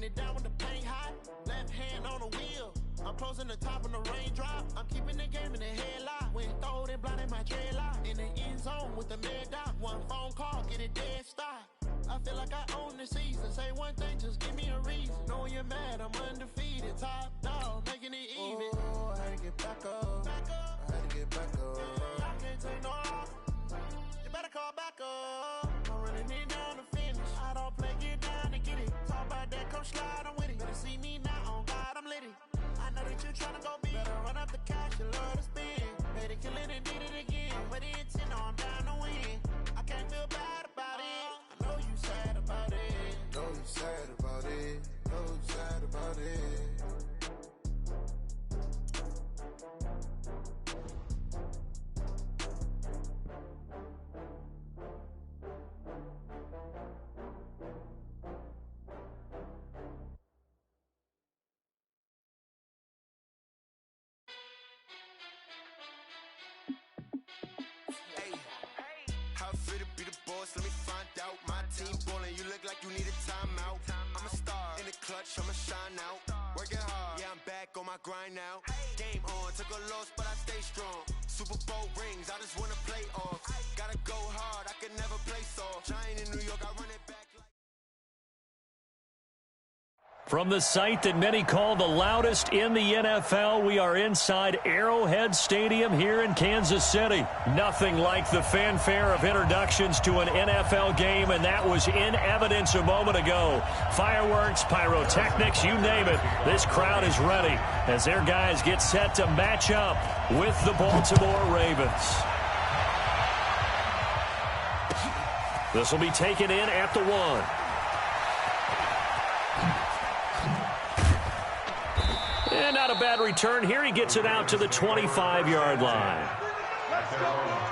Keeping it down when the paint hot. Left hand on the wheel. I'm closing the top when the raindrop. I'm keeping the game in the headlock. When throwed and blinded my dreadlock. In the end zone with the mad dot. One phone call, get it dead stop. I feel like I own the season. Say one thing, just give me a reason. Knowing you're mad, I'm undefeated. Top dog, making it even. Oh, I had to get back up. I had to get back up. I can't take no off. You better call back up. I'm running it down to finish. I don't play, get down to get it. Talk about that, come slide, I'm with it. Better see me now, on God, I'm litty. I know that you tryna go big. Better run up the cash, you love to spend. Made it, kill it, and did it again. But the intent, no, I'm down to win. I can't feel bad about it. I know you sad about it. Know you sad about it. Know you sad about it. How fit to be the boss? Let me find out. My team ballin', you look like you need a timeout. I'm a star in the clutch, I'ma shine out. Working hard, yeah, I'm back on my grind now. Game on, took a loss, but I stay strong. Super Bowl rings, I just wanna play off. Gotta go hard, I can never play soft. Giant in New York, I run it back like. From the site that many call the loudest in the NFL, we are inside Arrowhead Stadium here in Kansas City. Nothing like the fanfare of introductions to an NFL game, and that was in evidence a moment ago. Fireworks, pyrotechnics, you name it. This crowd is ready as their guys get set to match up with the Baltimore Ravens. This will be taken in at the 1. And not a bad return here. He gets it out to the 25-yard line. Let's go.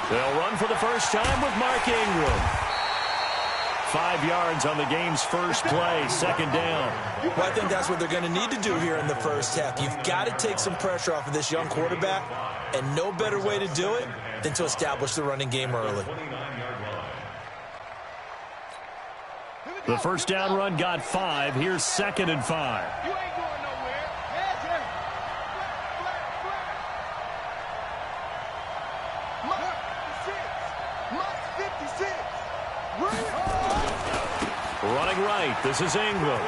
They'll run for the first time with Mark Ingram. 5 yards on the game's first play, second down. Well, I think that's what they're going to need to do here in the first half. You've got to take some pressure off of this young quarterback, and no better way to do it than to establish the running game early. The first down run got 5. Here's 2nd and 5. Running right, this is Ingram.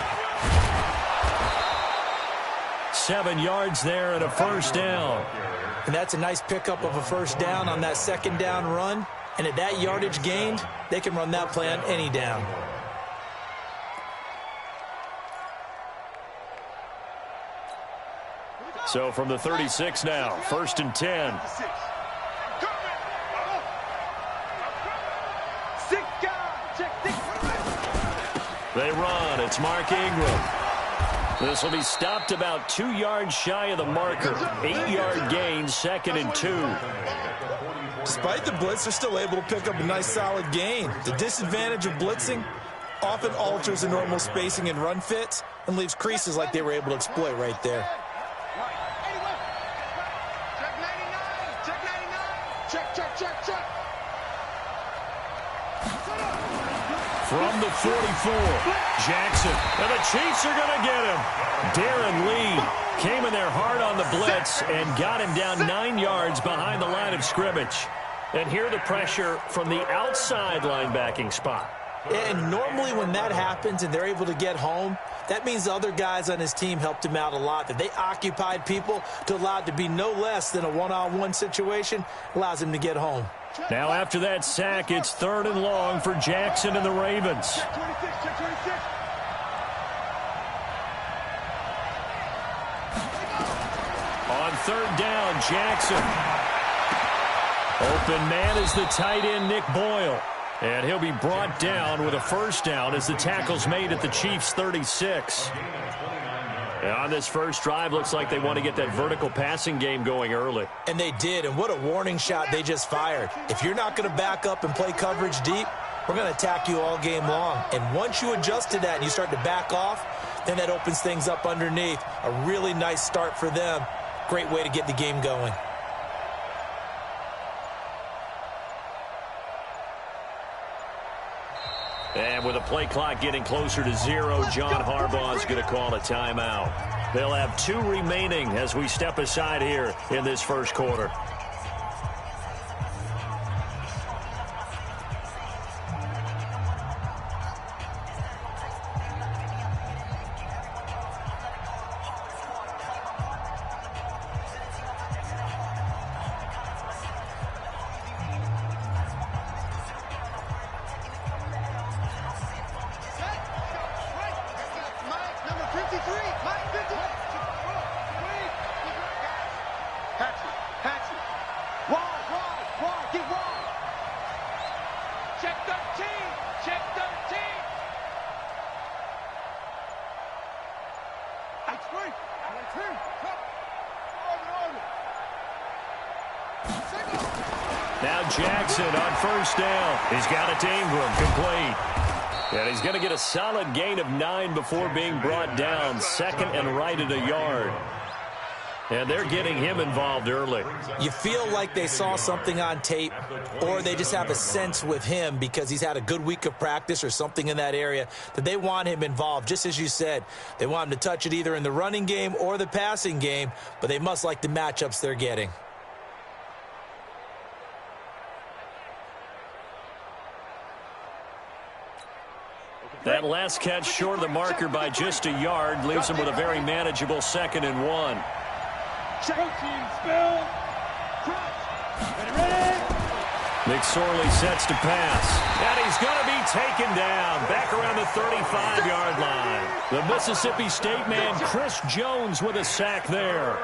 7 yards there and a first down. And that's a nice pickup of a first down on that second down run. And at that yardage gained, they can run that play on any down. So from the 36 now, 1st and 10. They run. It's Mark Ingram. This will be stopped about 2 yards shy of the marker. 8-yard gain, 2nd and 2. Despite the blitz, they're still able to pick up a nice solid gain. The disadvantage of blitzing often alters the normal spacing and run fits and leaves creases like they were able to exploit right there. From the 44, Jackson, and the Chiefs are going to get him. Darren Lee came in there hard on the blitz and got him down 9 yards behind the line of scrimmage. And here the pressure from the outside linebacking spot. And normally when that happens and they're able to get home, that means the other guys on his team helped him out a lot. That they occupied people to allow it to be no less than a one-on-one situation, allows him to get home. Now after that sack, it's 3rd and long for Jackson and the Ravens. Check 26, check 26. On 3rd down, Jackson. Open man is the tight end, Nick Boyle. And he'll be brought down with a first down as the tackle's made at the Chiefs' 36. And on this first drive, looks like they want to get that vertical passing game going early. And they did, and what a warning shot they just fired. If you're not going to back up and play coverage deep, we're going to attack you all game long. And once you adjust to that and you start to back off, then that opens things up underneath. A really nice start for them. Great way to get the game going. And with the play clock getting closer to 0, John Harbaugh is going to call a timeout. They'll have 2 remaining as we step aside here in this first quarter. Now Jackson on first down. He's got it to Ingram, complete. And he's going to get a solid gain of 9 before being brought down. Second and right at a yard. And they're getting him involved early. You feel like they saw something on tape, or they just have a sense with him because he's had a good week of practice or something in that area that they want him involved. Just as you said, they want him to touch it either in the running game or the passing game, but they must like the matchups they're getting. That last catch short of the marker by just a yard leaves him with a very manageable 2nd and 1. Nick Sorley sets to pass. And he's going to be taken down back around the 35-yard line. The Mississippi State man, Chris Jones, with a sack there.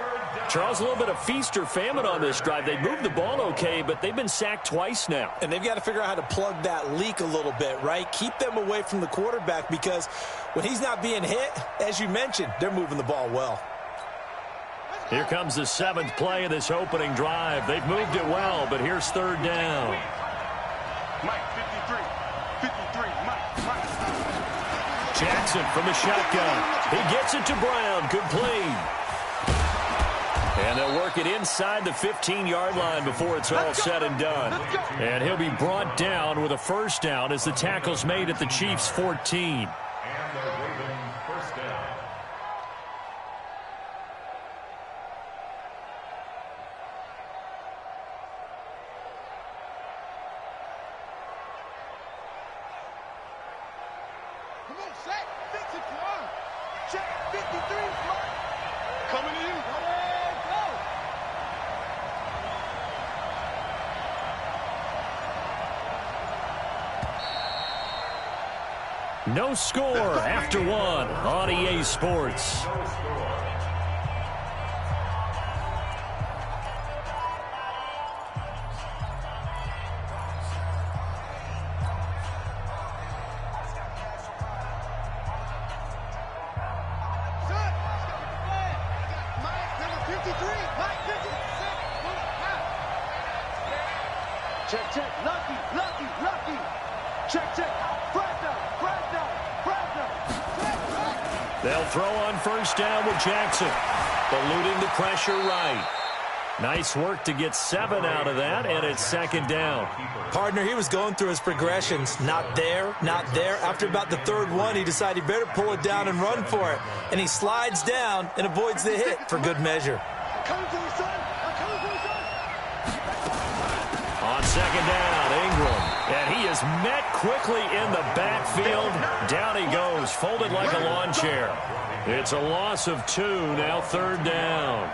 Charles, a little bit of feast or famine on this drive. They moved the ball okay, but they've been sacked twice now. And they've got to figure out how to plug that leak a little bit, right? Keep them away from the quarterback because when he's not being hit, as you mentioned, they're moving the ball well. Here comes the 7th play of this opening drive. They've moved it well, but here's 3rd down. Mike, 53, Mike. Jackson from the shotgun. He gets it to Brown, complete. And they'll work it inside the 15-yard line before it's all said and done. And he'll be brought down with a first down as the tackle's made at the Chiefs' 14. Come on, Shaq. Fix it, come on. Shaq, 53, Mike. Coming in. No score after 1 on EA Sports. Check. Lucky. Check. They'll throw on first down with Jackson. Eluding the pressure right. Nice work to get 7 out of that, and it's 2nd down. Partner, he was going through his progressions. Not there. After about the 3rd one, he decided he better pull it down and run for it. And he slides down and avoids the hit for good measure. On 2nd down, Ingram. And he is met quickly in the backfield. Down he goes, folded like a lawn chair. It's a loss of 2, now 3rd down.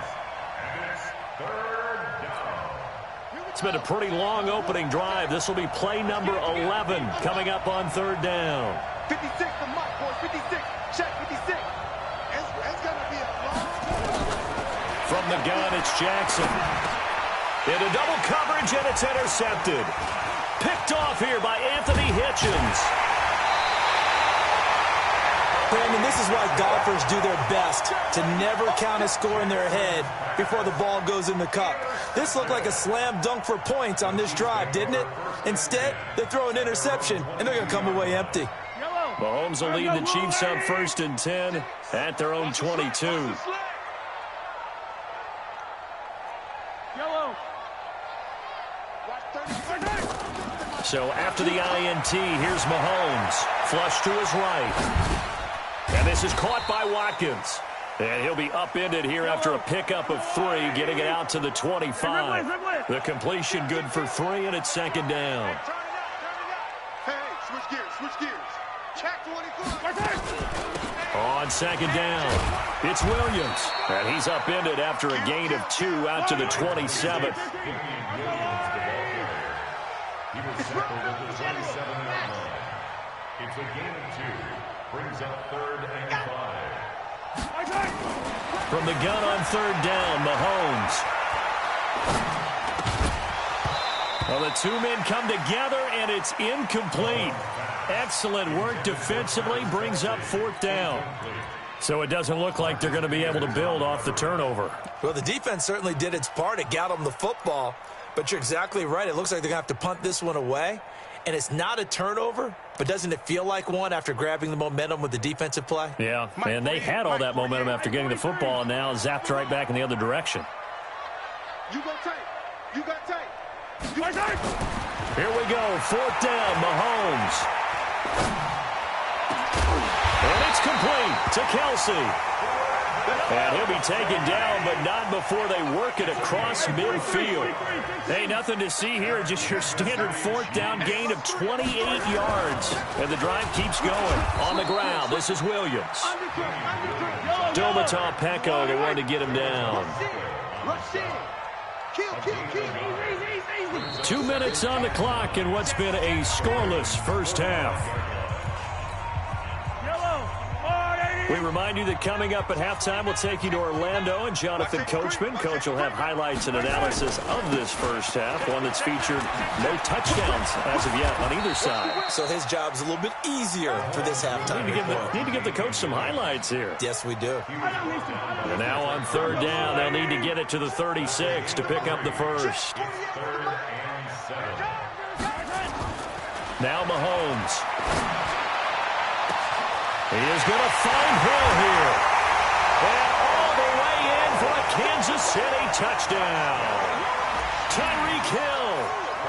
It's been a pretty long opening drive. This will be play number 11 coming up on 3rd down. 56 for Mike, boys, 56. Check, 56. It's going to be a long... From the gun, it's Jackson. Into double coverage, and it's intercepted. Picked off here by Anthony Hitchens. Brandon, this is why golfers do their best to never count a score in their head before the ball goes in the cup. This looked like a slam dunk for points on this drive, didn't it? Instead, they throw an interception, and they're going to come away empty. Mahomes will lead the Chiefs on 1st and 10 at their own 22. So after the INT, here's Mahomes. Flush to his right. And this is caught by Watkins. And he'll be upended here after a pickup of 3, getting it out to the 25. The completion good for 3, and it's 2nd down. Hey, switch gears. Check 24. On 2nd down, it's Williams. And he's upended after a gain of 2 out to the 27th. He was tackled at the 27-yard line. It's a gain of 2. Brings up 3rd and 5. From the gun on 3rd down, Mahomes. Well, the two men come together, and it's incomplete. Excellent work defensively, brings up 4th down. So it doesn't look like they're going to be able to build off the turnover. Well, the defense certainly did its part. It got them the football. But you're exactly right. It looks like they're going to have to punt this one away. And it's not a turnover, but doesn't it feel like one after grabbing the momentum with the defensive play? Yeah, and they had all that momentum after getting the football, and now zapped right back in the other direction. You got tape. Here we go, 4th down, Mahomes. And it's complete to Kelsey. And he'll be taken down, but not before they work it across midfield. Hey, nothing to see here, just your standard 4th down gain of 28 yards. And the drive keeps going. On the ground, this is Williams. Domata Peko, they wanted to get him down. 2 minutes on the clock in what's been a scoreless first half. We remind you that coming up at halftime, we'll take you to Orlando and Jonathan Coachman. Coach will have highlights and analysis of this first half, one that's featured no touchdowns as of yet on either side. So his job's a little bit easier for this halftime. Need to give the coach some highlights here. Yes, we do. And now on 3rd down, they'll need to get it to the 36 to pick up the first. Now Mahomes. He is going to find Hill here. And all the way in for a Kansas City touchdown. Tyreek Hill,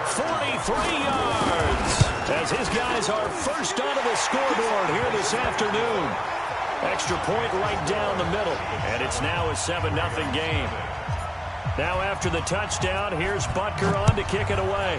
43 yards. As his guys are first onto the scoreboard here this afternoon. Extra point right down the middle. And it's now a 7-0 game. Now after the touchdown, here's Butker on to kick it away.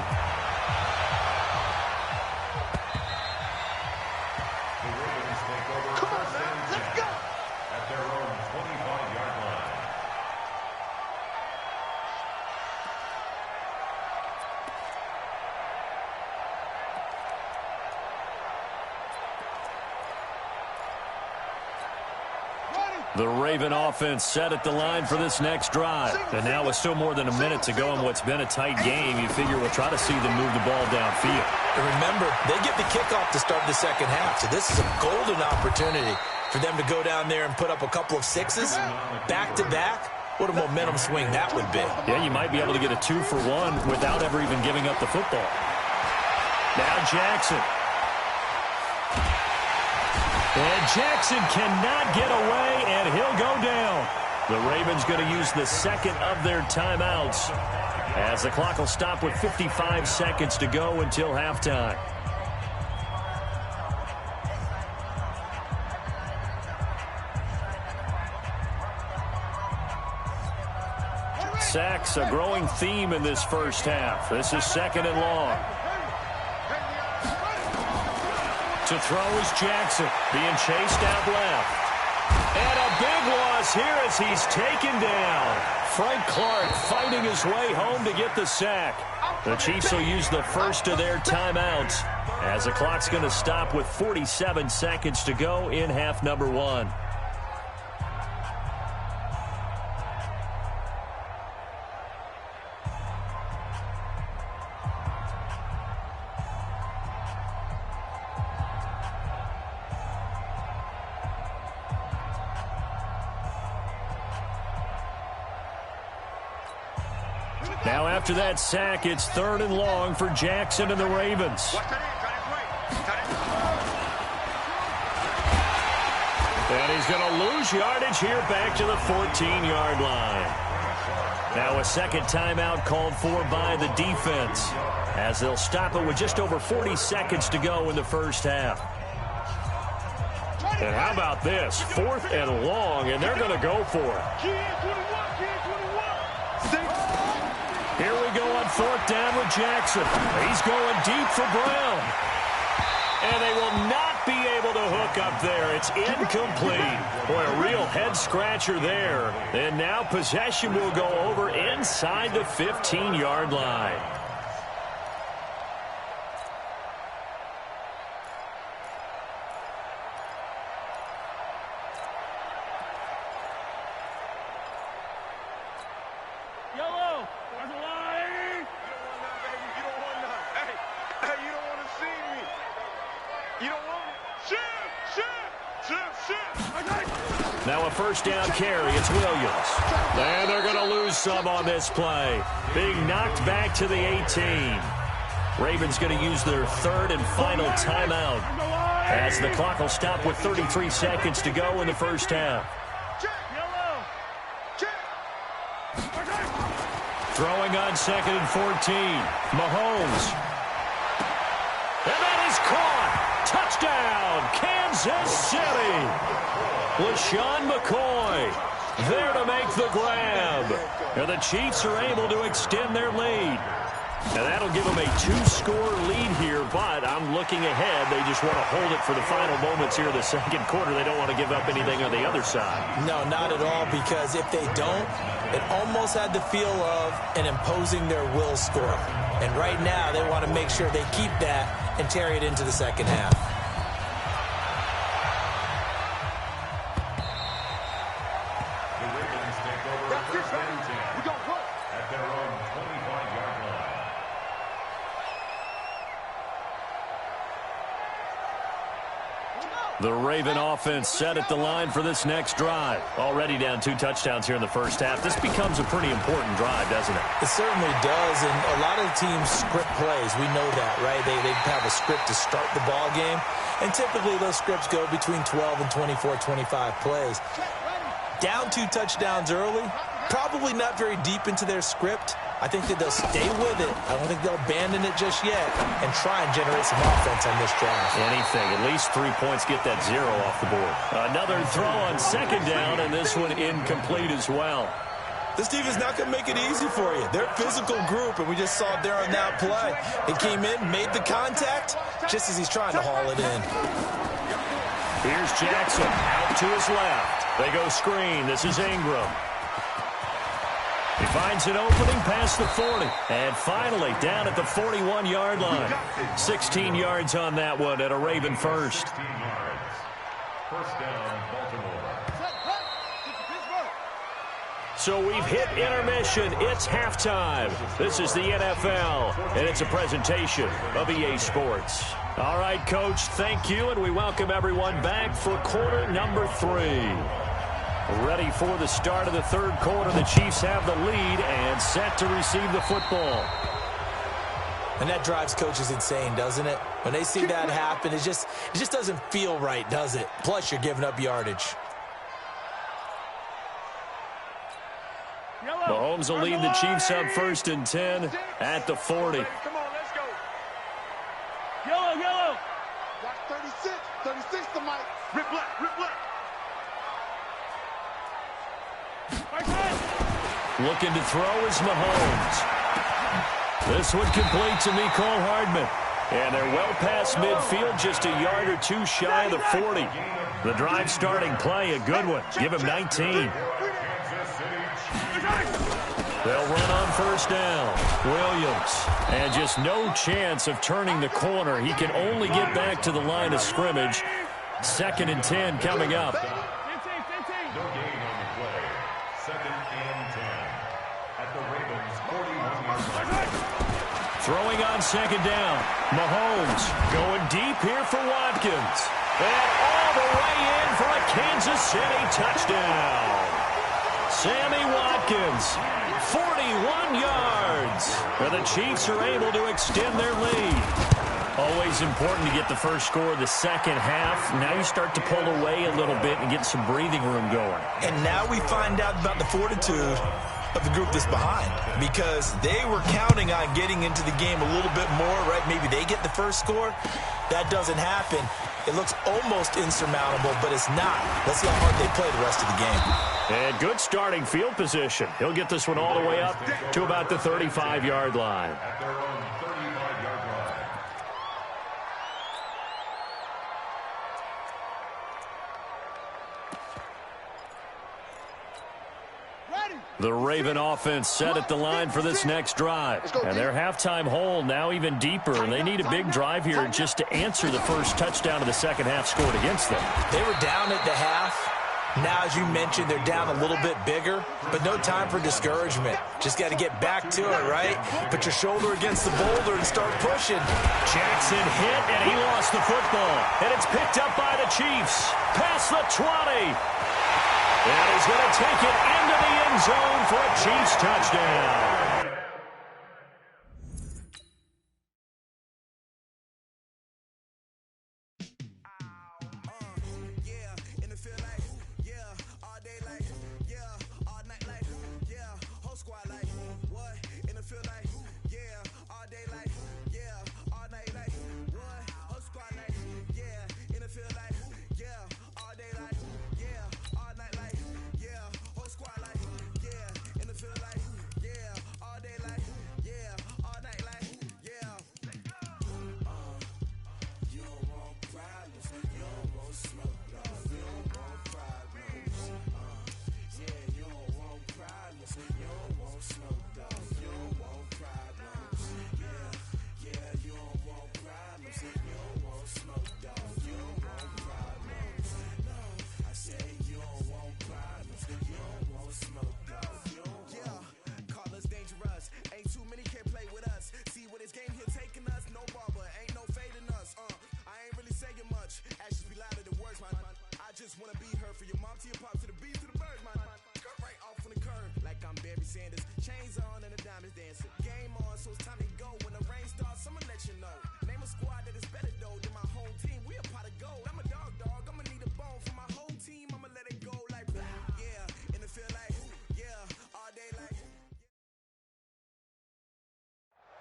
The Raven offense set at the line for this next drive. And now with still more than a minute to go in what's been a tight game, you figure we'll try to see them move the ball downfield. And remember, they get the kickoff to start the second half. So this is a golden opportunity for them to go down there and put up a couple of 6s back-to-back. What a momentum swing that would be. Yeah, you might be able to get a 2-for-1 without ever even giving up the football. Now Jackson. And Jackson cannot get away, and he'll go down. The Ravens going to use the second of their timeouts as the clock will stop with 55 seconds to go until halftime. Sacks, a growing theme in this first half. This is 2nd and long. To throw is Jackson, being chased out left. And a big loss here as he's taken down. Frank Clark fighting his way home to get the sack. The Chiefs will use the first of their timeouts as the clock's going to stop with 47 seconds to go in half number 1. Now after that sack, it's 3rd and long for Jackson and the Ravens. And he's going to lose yardage here back to the 14-yard line. Now a second timeout called for by the defense, as they'll stop it with just over 40 seconds to go in the first half. And how about this? 4th and long, and they're going to go for it. Here we go on 4th down with Jackson. He's going deep for Brown. And they will not be able to hook up there. It's incomplete. Boy, a real head-scratcher there. And now possession will go over inside the 15-yard line. Now a first down carry. It's Williams. And they're going to lose some on this play. Being knocked back to the 18. Ravens going to use their 3rd and final timeout, as the clock will stop with 33 seconds to go in the first half. Throwing on 2nd and 14. Mahomes. And that is caught. Touchdown, Kansas City. LaShawn McCoy there to make the grab. And the Chiefs are able to extend their lead. And that'll give them a 2-score lead here, but I'm looking ahead. They just want to hold it for the final moments here in the second quarter. They don't want to give up anything on the other side. No, not at all, because if they don't, it almost had the feel of an imposing their will score. And right now, they want to make sure they keep that and carry it into the second half. The Raven offense set at the line for this next drive. Already down 2 touchdowns here in the first half. This becomes a pretty important drive, doesn't it? It certainly does, and a lot of the teams script plays. We know that, right? They have a script to start the ball game, and typically those scripts go between 12 and 24, 25 plays. Down 2 touchdowns early, probably not very deep into their script. I think that they'll stay with it. I don't think they'll abandon it just yet and try and generate some offense on this drive. Anything. At least 3 points, get that 0 off the board. Another throw on 2nd down, and this one incomplete as well. This team is not going to make it easy for you. They're a physical group, and we just saw it there on that play. It came in, made the contact, just as he's trying to haul it in. Here's Jackson out to his left. They go screen. This is Ingram. He finds an opening past the 40. And finally, down at the 41-yard line. 16 yards on that one and a Raven first. 16 yards. First down, Baltimore. So we've hit intermission. It's halftime. This is the NFL, and it's a presentation of EA Sports. All right, Coach, thank you, and we welcome everyone back for quarter number 3. Ready for the start of the third quarter. The Chiefs have the lead and set to receive the football. And that drives coaches insane, doesn't it? When they see that happen, it just doesn't feel right, does it? Plus, you're giving up yardage. Mahomes will lead the Chiefs up 1st and 10 at the 40. Come on, let's go. Yellow. Got 36 to Mike. Rip black. Looking to throw is Mahomes. This one complete to Mecole Hardman. And they're well past midfield, just a yard or 2 shy of the 40. The drive starting play, a good one. Give him 19. They'll run on 1st down. Williams. And just no chance of turning the corner. He can only get back to the line of scrimmage. 2nd and 10 coming up. No gain on the play. 2nd and 10. At the Ravens' 41-yard line. Throwing on 2nd down. Mahomes going deep here for Watkins. And all the way in for a Kansas City touchdown. Sammy Watkins, 41 yards. points. And the Chiefs are able to extend their lead. Always important to get the first score of the second half. Now you start to pull away a little bit and get some breathing room going. And now we find out about the fortitude of the group that's behind, because they were counting on getting into the game a little bit more, right? Maybe they get the first score. That doesn't happen. It looks almost insurmountable, but it's not. Let's see how hard they play the rest of the game. And good starting field position. He'll get this one all the way up to about the 35-yard line. At their own 35-yard line. The Raven offense set at the line for this next drive. And their halftime hole now even deeper. And they need a big drive here just to answer the first touchdown of the second half scored against them. They were down at the half. Now, as you mentioned, they're down a little bit bigger, but no time for discouragement. Just got to get back to it, right? Put your shoulder against the boulder and start pushing. Jackson hit, and he lost the football. And it's picked up by the Chiefs. Past the 20. And he's going to take it into the end zone for a Chiefs touchdown.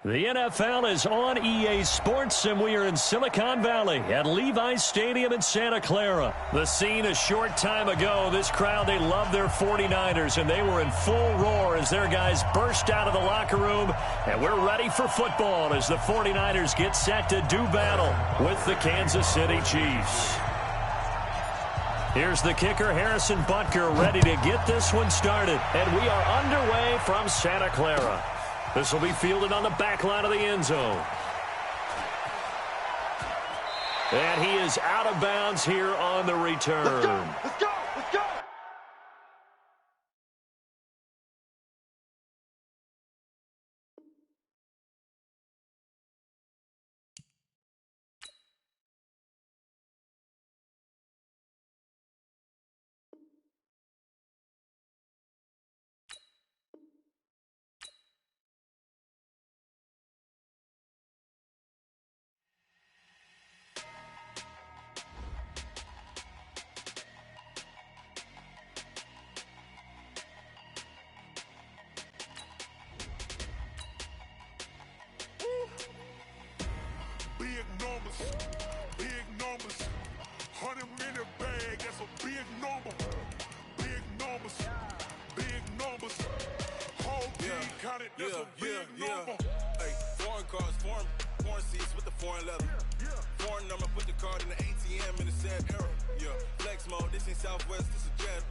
The NFL is on EA Sports, and we are in Silicon Valley at Levi's Stadium in Santa Clara. The scene a short time ago. This crowd, they love their 49ers, and they were in full roar as their guys burst out of the locker room. And we're ready for football as the 49ers get set to do battle with the Kansas City Chiefs. Here's the kicker, Harrison Butker, ready to get this one started. And we are underway from Santa Clara. This will be fielded on the back line of the end zone. And he is out of bounds here on the return. Let's go! Let's go! Let's go! Big numbers, 100 minute bag, that's a big number. Big numbers, whole team counted, that's a big number. Hey, foreign cars, foreign seats with the foreign leather. Foreign number, put the card in the ATM in the sad era. Yeah, flex mode, this ain't Southwest, this a jet.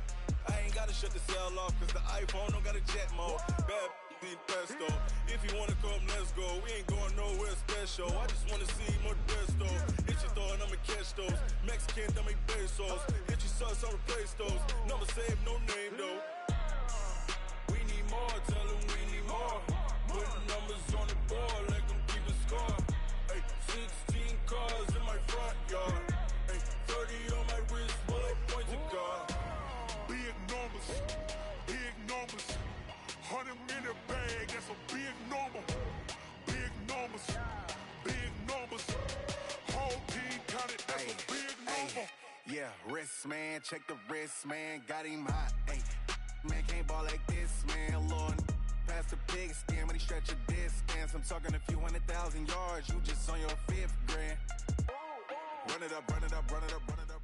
I ain't gotta shut the cell off, cause the iPhone don't got a jet mode. Bad need pesto. If you wanna come, let's go. We ain't going nowhere special. I just wanna see more pesto. Hit your throw and I'ma catch those. Mexican, don't make pesos. Hit your sauce, I'll replace those. Number save, no name though. We need more, tell them we need more. Put numbers on the board, let them keep a score. Hey, 16 cars in my front yard. Hey, 30 on my wrist, bullet pointed car. Big numbers, 100 minute bag, that's a big number. man. Check the wrist, man. Got him hot. Ay, man can't ball like this, man. Lord, pass the pig skin when he stretch a distance. I'm talking a few 100,000 yards. You just on your 5th grand. Run it up, run it up, run it up, run it up, run it up.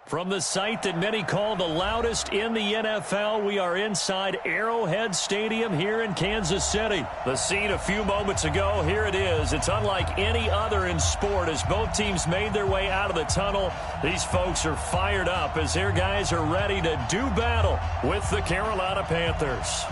From the site that many call the loudest in the NFL, we are inside Arrowhead Stadium here in Kansas City. The scene a few moments ago, here it is. It's unlike any other in sport as both teams made their way out of the tunnel. These folks are fired up as their guys are ready to do battle with the Carolina Panthers.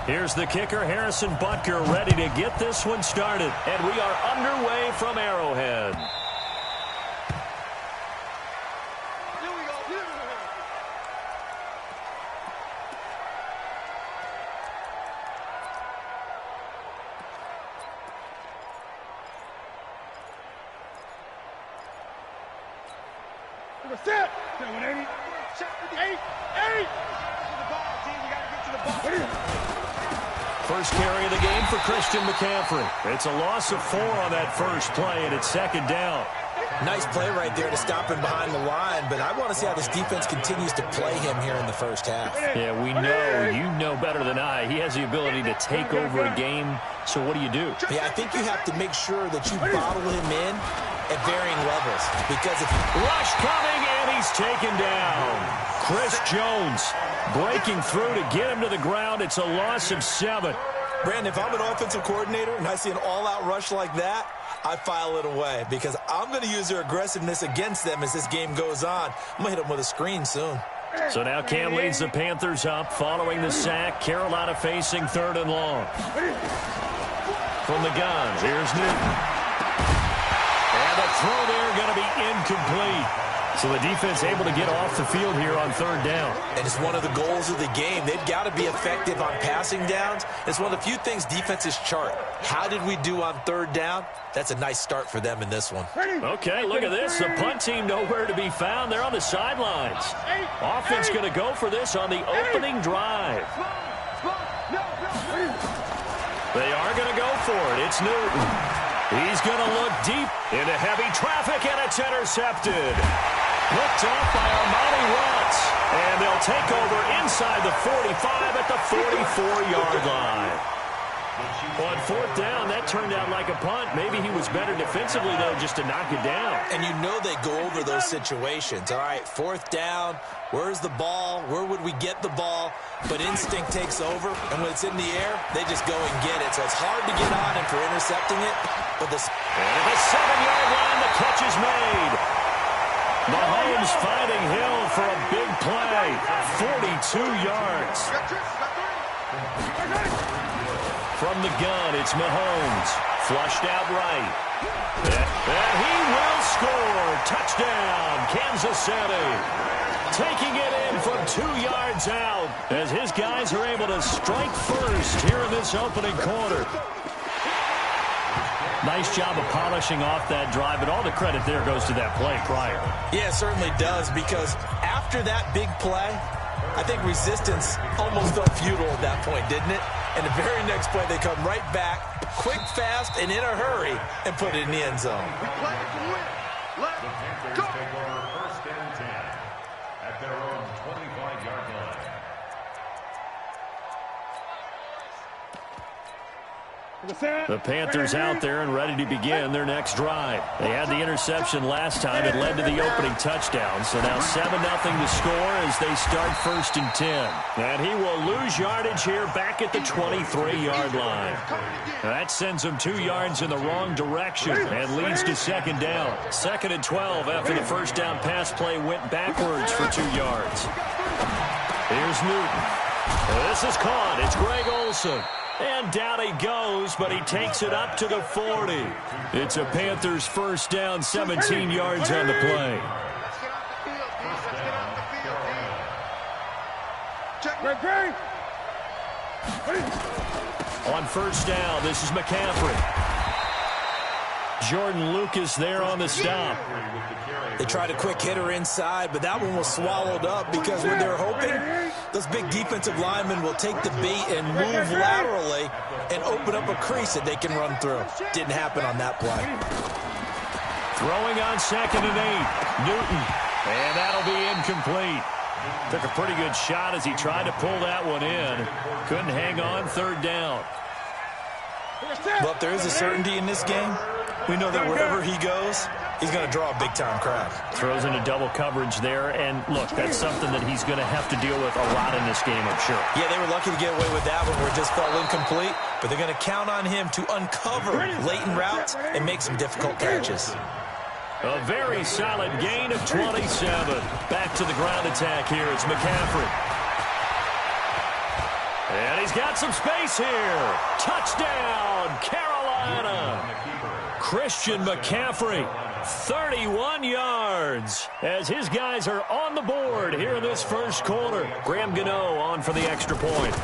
Here's the kicker, Harrison Butker, ready to get this one started. And we are underway from Arrowhead. Here we go. Set. 180. Check 8. First carry of the game for Christian McCaffrey. It's a loss of 4 on that first play, and it's second down. Nice play right there to stop him behind the line, but I want to see how this defense continues to play him here in the first half. Yeah, we know, you know better than I, he has the ability to take over a game, so what do? Yeah, I think you have to make sure that you bottle him in at varying levels, because if rush coming, and he's taken down. Chris Jones breaking through to get him to the ground. It's a loss of 7. Brandon, if I'm an offensive coordinator and I see an all-out rush like that, I file it away because I'm going to use their aggressiveness against them as this game goes on. I'm going to hit them with a screen soon. So now Cam leads the Panthers up following the sack. Carolina facing 3rd and long. From the gun, here's Newton. And the throw there going to be incomplete. So the defense able to get off the field here on 3rd down. And it's one of the goals of the game. They've got to be effective on passing downs. It's one of the few things defenses chart. How did we do on 3rd down? That's a nice start for them in this one. Okay, look at this. The punt team nowhere to be found. They're on the sidelines. Offense going to go for this on the opening drive. They are going to go for it. It's Newton. He's going to look deep into heavy traffic, and it's intercepted. Looked off by Armani Watts, and they'll take over inside the 45 at the 44-yard line. On 4th down, that turned out like a punt. Maybe he was better defensively, though, just to knock it down. And you know they go over those situations. All right, 4th down, where's the ball? Where would we get the ball? But instinct takes over, and when it's in the air, they just go and get it. So it's hard to get on him for intercepting it. But and at the 7-yard line, the catch is made. Mahomes finding Hill for a big play. 42 yards. From the gun, it's Mahomes. Flushed out right. And he will score. Touchdown, Kansas City. Taking it in from 2 yards out as his guys are able to strike first here in this opening quarter. Nice job of polishing off that drive, but all the credit there goes to that play prior. Yeah, it certainly does, because after that big play, I think resistance almost felt futile at that point, didn't it? And the very next play, they come right back, quick, fast, and in a hurry, and put it in the end zone. The Panthers take over 1st and 10 at their own 25-yard line. The Panthers out there and ready to begin their next drive. They had the interception last time. It led to the opening touchdown. So now 7-0 to score as they start 1st and 10. And he will lose yardage here back at the 23-yard line. That sends him 2 yards in the wrong direction and leads to 2nd down. 2nd and 12 after the 1st down pass play went backwards for 2 yards. Here's Newton. This is caught. It's Greg Olsen. And down he goes, but he takes it up to the 40. It's a Panthers 1st down, 17 yards on the play. On 1st down, this is McCaffrey. Jordan Lucas there on the stop. They tried a quick hitter inside, but that one was swallowed up because when they're hoping, those big defensive linemen will take the bait and move laterally and open up a crease that they can run through. Didn't happen on that play. Throwing on 2nd and 8. Newton. And that'll be incomplete. Took a pretty good shot as he tried to pull that one in. Couldn't hang on 3rd down. But there is a certainty in this game. We know that wherever he goes, he's going to draw a big-time crowd. Throws into double coverage there. And, look, that's something that he's going to have to deal with a lot in this game, I'm sure. Yeah, they were lucky to get away with that one where it just fell incomplete. But they're going to count on him to uncover latent routes and make some difficult catches. A very solid gain of 27. Back to the ground attack here. It's McCaffrey. And he's got some space here. Touchdown, Carolina. Christian McCaffrey, 31 yards, as his guys are on the board here in this first quarter. Graham Gano on for the extra point.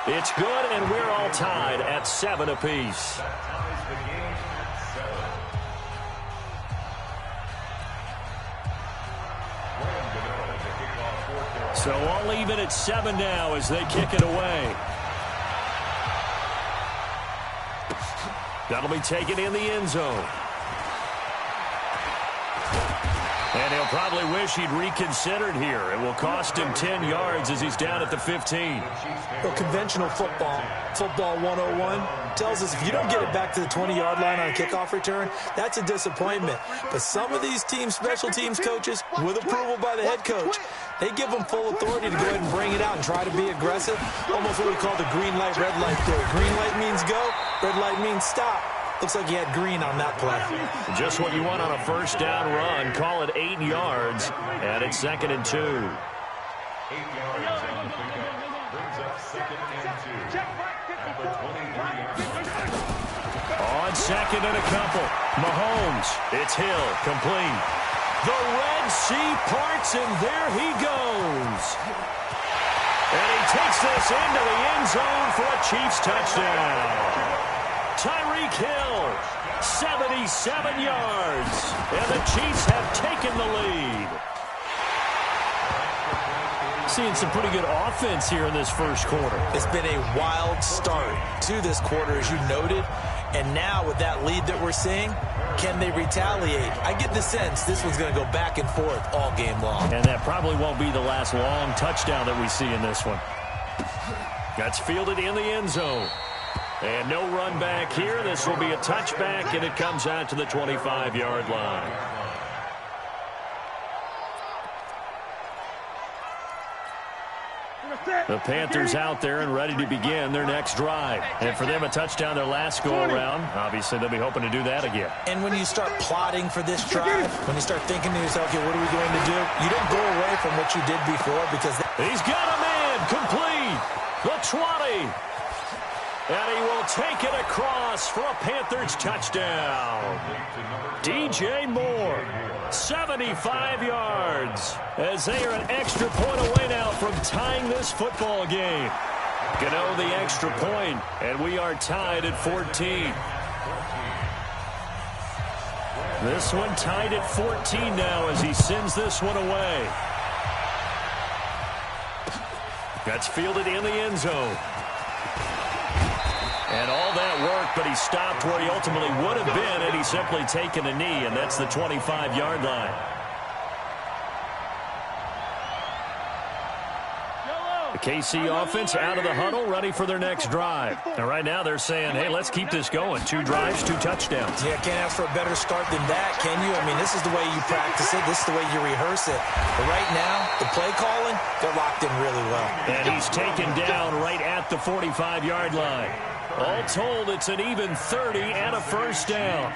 It's good, and we're all tied at 7 apiece. So all even at 7 now as they kick it away. That'll be taken in the end zone. And he'll probably wish he'd reconsidered here. It will cost him 10 yards as he's down at the 15. Well, conventional football 101, tells us if you don't get it back to the 20-yard line on a kickoff return, that's a disappointment. But some of these team special teams coaches, with approval by the head coach, they give them full authority to go ahead and bring it out and try to be aggressive. Almost what we call the green light, red light theory. Green light means go, red light means stop. Looks like he had green on that play. Just what you want on a first down run. Call it 8 yards, and it's 2nd and 2. 8 yards on the pickup. Brings up 2nd and 2. At the 23-yard line. On 2nd and a couple. Mahomes. It's Hill. Complete. The Red Sea parts, and there he goes. And he takes this into the end zone for a Chiefs touchdown. Tyreek Hill, 77 yards, and the Chiefs have taken the lead. Seeing some pretty good offense here in this first quarter. It's been a wild start to this quarter, as you noted, and now with that lead that we're seeing, can they retaliate? I get the sense this one's going to go back and forth all game long. And that probably won't be the last long touchdown that we see in this one. That's fielded in the end zone. And no run back here. This will be a touchback, and it comes out to the 25-yard line. The Panthers out there and ready to begin their next drive. And for them, a touchdown their last go-around. Obviously, they'll be hoping to do that again. And when you start plotting for this drive, when you start thinking to yourself, okay, what are we going to do? You don't go away from what you did before because... He's got a man complete. The 20. And he will take it across for a Panthers touchdown. DJ Moore, 75 yards, as they are an extra point away now from tying this football game. Gano the extra point, and we are tied at 14. This one tied at 14 now as he sends this one away. That's fielded in the end zone. And all that work, but he stopped where he ultimately would have been had he simply taken a knee, and that's the 25-yard line. The KC offense out of the huddle, ready for their next drive. And right now they're saying, hey, let's keep this going. 2 drives, 2 touchdowns. Yeah, can't ask for a better start than that, can you? I mean, this is the way you practice it. This is the way you rehearse it. But right now, the play calling, they're locked in really well. And he's taken down right at the 45-yard line. All told, it's an even 30 and a first down.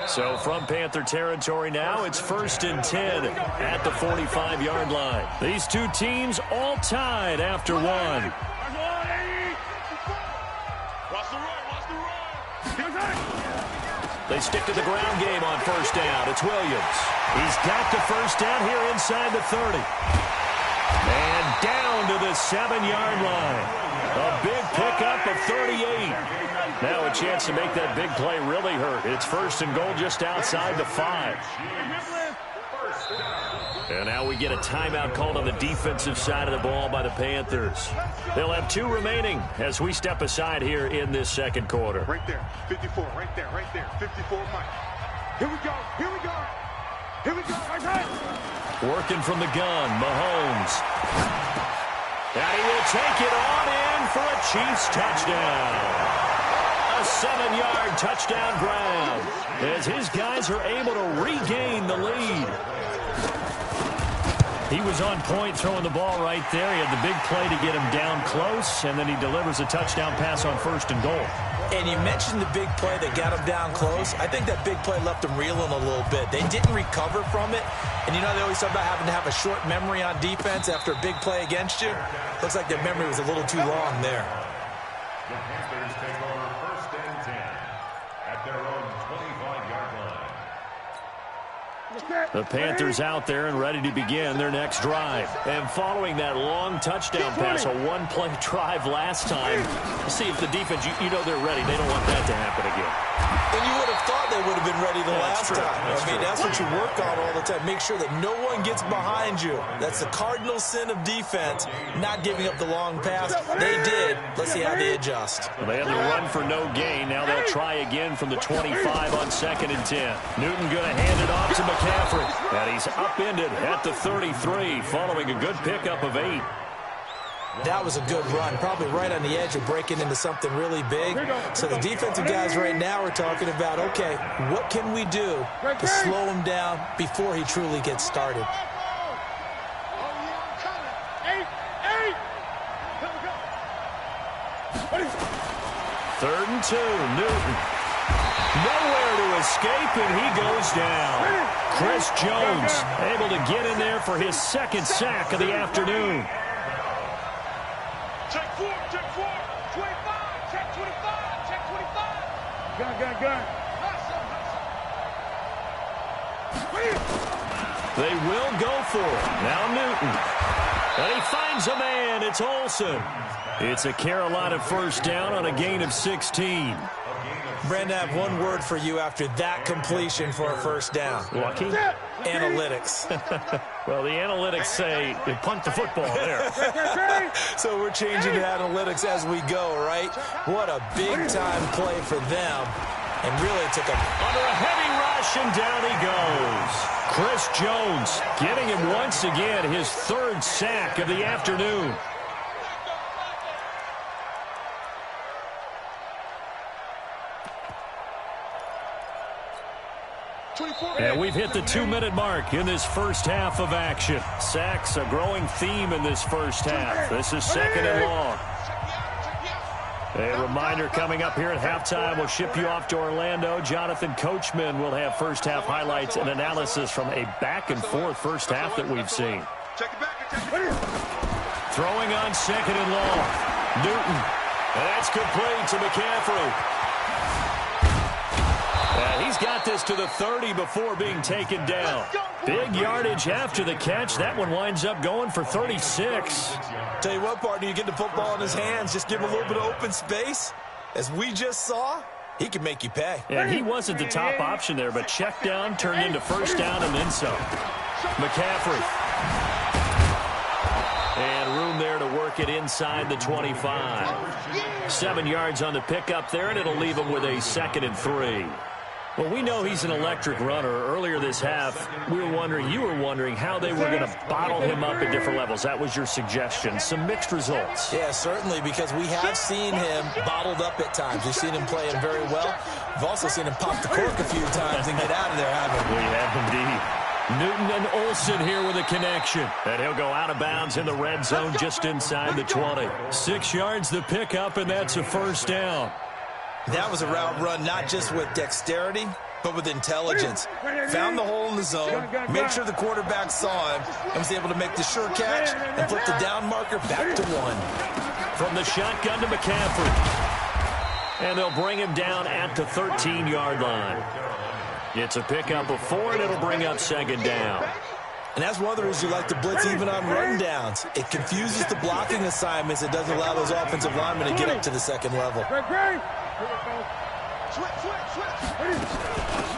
So from Panther territory now, it's 1st and 10 at the 45-yard line. These two teams all tied after one. They stick to the ground game on first down. It's Williams. He's got the first down here inside the 30. And down to the 7-yard line. A big pickup of 38. Now a chance to make that big play really hurt. It's first and goal just outside the 5. And now we get a timeout called on the defensive side of the ball by the Panthers. They'll have 2 remaining as we step aside here in this second quarter. Right there, 54, right there, 54, Mike. Here we go, here we go. Here we go, right there. Working from the gun, Mahomes. And he will take it on in for a Chiefs touchdown. A 7-yard touchdown grab as his guys are able to regain the lead. He was on point throwing the ball right there. He had the big play to get him down close, and then he delivers a touchdown pass on first and goal. And you mentioned the big play that got him down close. I think that big play left him reeling a little bit. They didn't recover from it. And you know they always talk about having to have a short memory on defense after a big play against you. Looks like their memory was a little too long there. The Panthers take over first and 10 at their own 25-yard line. The Panthers out there and ready to begin their next drive. And following that long touchdown pass, a one-play drive last time, see if the defense, you know they're ready. They don't want that to happen again. And you would have thought they would have been ready the last time. That's what you work on all the time. Make sure that no one gets behind you. That's the cardinal sin of defense, not giving up the long pass. They did. Let's see how they adjust. Well, they had the run for no gain. Now they'll try again from the 25 on 2nd and 10. Newton going to hand it off to McCaffrey. And he's upended at the 33 following a good pickup of 8. That was a good run, probably right on the edge of breaking into something really big. So the defensive guys right now are talking about, okay, what can we do to slow him down before he truly gets started? Third and 2, Newton. Nowhere to escape, and he goes down. Chris Jones able to get in there for his 2nd sack of the afternoon. Check 4, 25, check 25, check 25. Gun. They will go for it. Now Newton. And he finds a man. It's Olsen. It's a Carolina first down on a gain of 16. Brandon, I have one word for you after that completion for a first down. Lucky? Analytics. Well, the analytics say they punt the football there. So we're changing to analytics as we go, right? What a big-time play for them. And really took him under a heavy rush, and down he goes. Chris Jones getting him once again his 3rd sack of the afternoon. And we've hit the 2-minute mark in this first half of action. Sacks, a growing theme in this first half. This is 2nd and long. A reminder coming up here at halftime. We'll ship you off to Orlando. Jonathan Coachman will have first half highlights and analysis from a back-and-forth first half that we've seen. Throwing on 2nd and long. Newton. That's complete to McCaffrey. He's got this to the 30 before being taken down. Big yardage after the catch. That one winds up going for 36. Tell you what, partner, you get the football in his hands, just give him a little bit of open space. As we just saw, he can make you pay. And he wasn't the top option there, but check down turned into first down and then some. McCaffrey. And room there to work it inside the 25. 7 yards on the pickup there, and it'll leave him with a 2nd and 3. Well, we know he's an electric runner. Earlier this half, you were wondering how they were going to bottle him up at different levels. That was your suggestion. Some mixed results. Yeah, certainly, because we have seen him bottled up at times. We've seen him playing very well. We've also seen him pop the cork a few times and get out of there, haven't we? We have indeed. Newton and Olsen here with a connection. And he'll go out of bounds in the red zone just inside the 20. 6 yards the pickup, and that's a first down. That was a route run not just with dexterity, but with intelligence. Found the hole in the zone, made sure the quarterback saw him, and was able to make the sure catch and flip the down marker back to 1. From the shotgun to McCaffrey. And they'll bring him down at the 13-yard line. It's a pickup of 4, and it'll bring up 2nd down. And that's one of the reasons you like to blitz even on rundowns. It confuses the blocking assignments. It doesn't allow those offensive linemen to get up to the second level.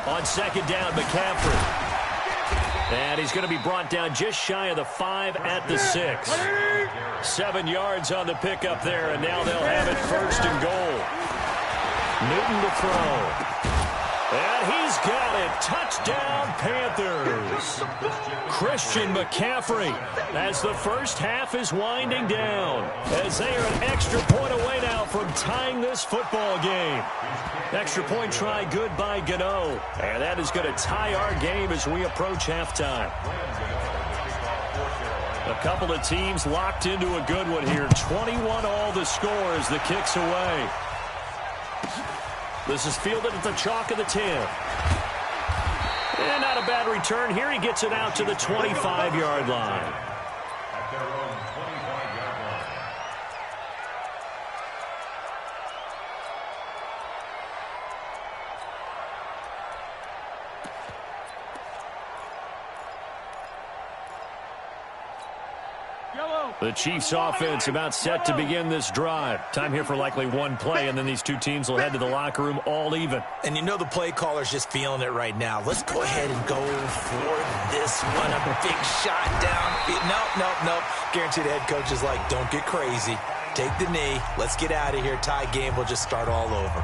On second down, McCaffrey. And he's going to be brought down just shy of the 5 at the 6. 7 yards on the pickup there, and now they'll have it first and goal. Newton to throw. And he's got it. Touchdown, Panthers. Christian McCaffrey as the first half is winding down, as they are an extra point away now from tying this football game. Extra point try good by Gano. And that is going to tie our game as we approach halftime. A couple of teams locked into a good one here. 21 all the score as the kick's away. This is fielded at the chalk of the 10. And not a bad return here. He gets it out to the 25-yard line. At their own 25-yard line. The Chiefs offense about set to begin this drive. Time here for likely one play, and then these two teams will head to the locker room all even. And you know the play caller's just feeling it right now. Let's go ahead and go for this one. A big shot down. Nope. Guarantee the head coach is like, don't get crazy. Take the knee. Let's get out of here. Tie game. We'll just start all over.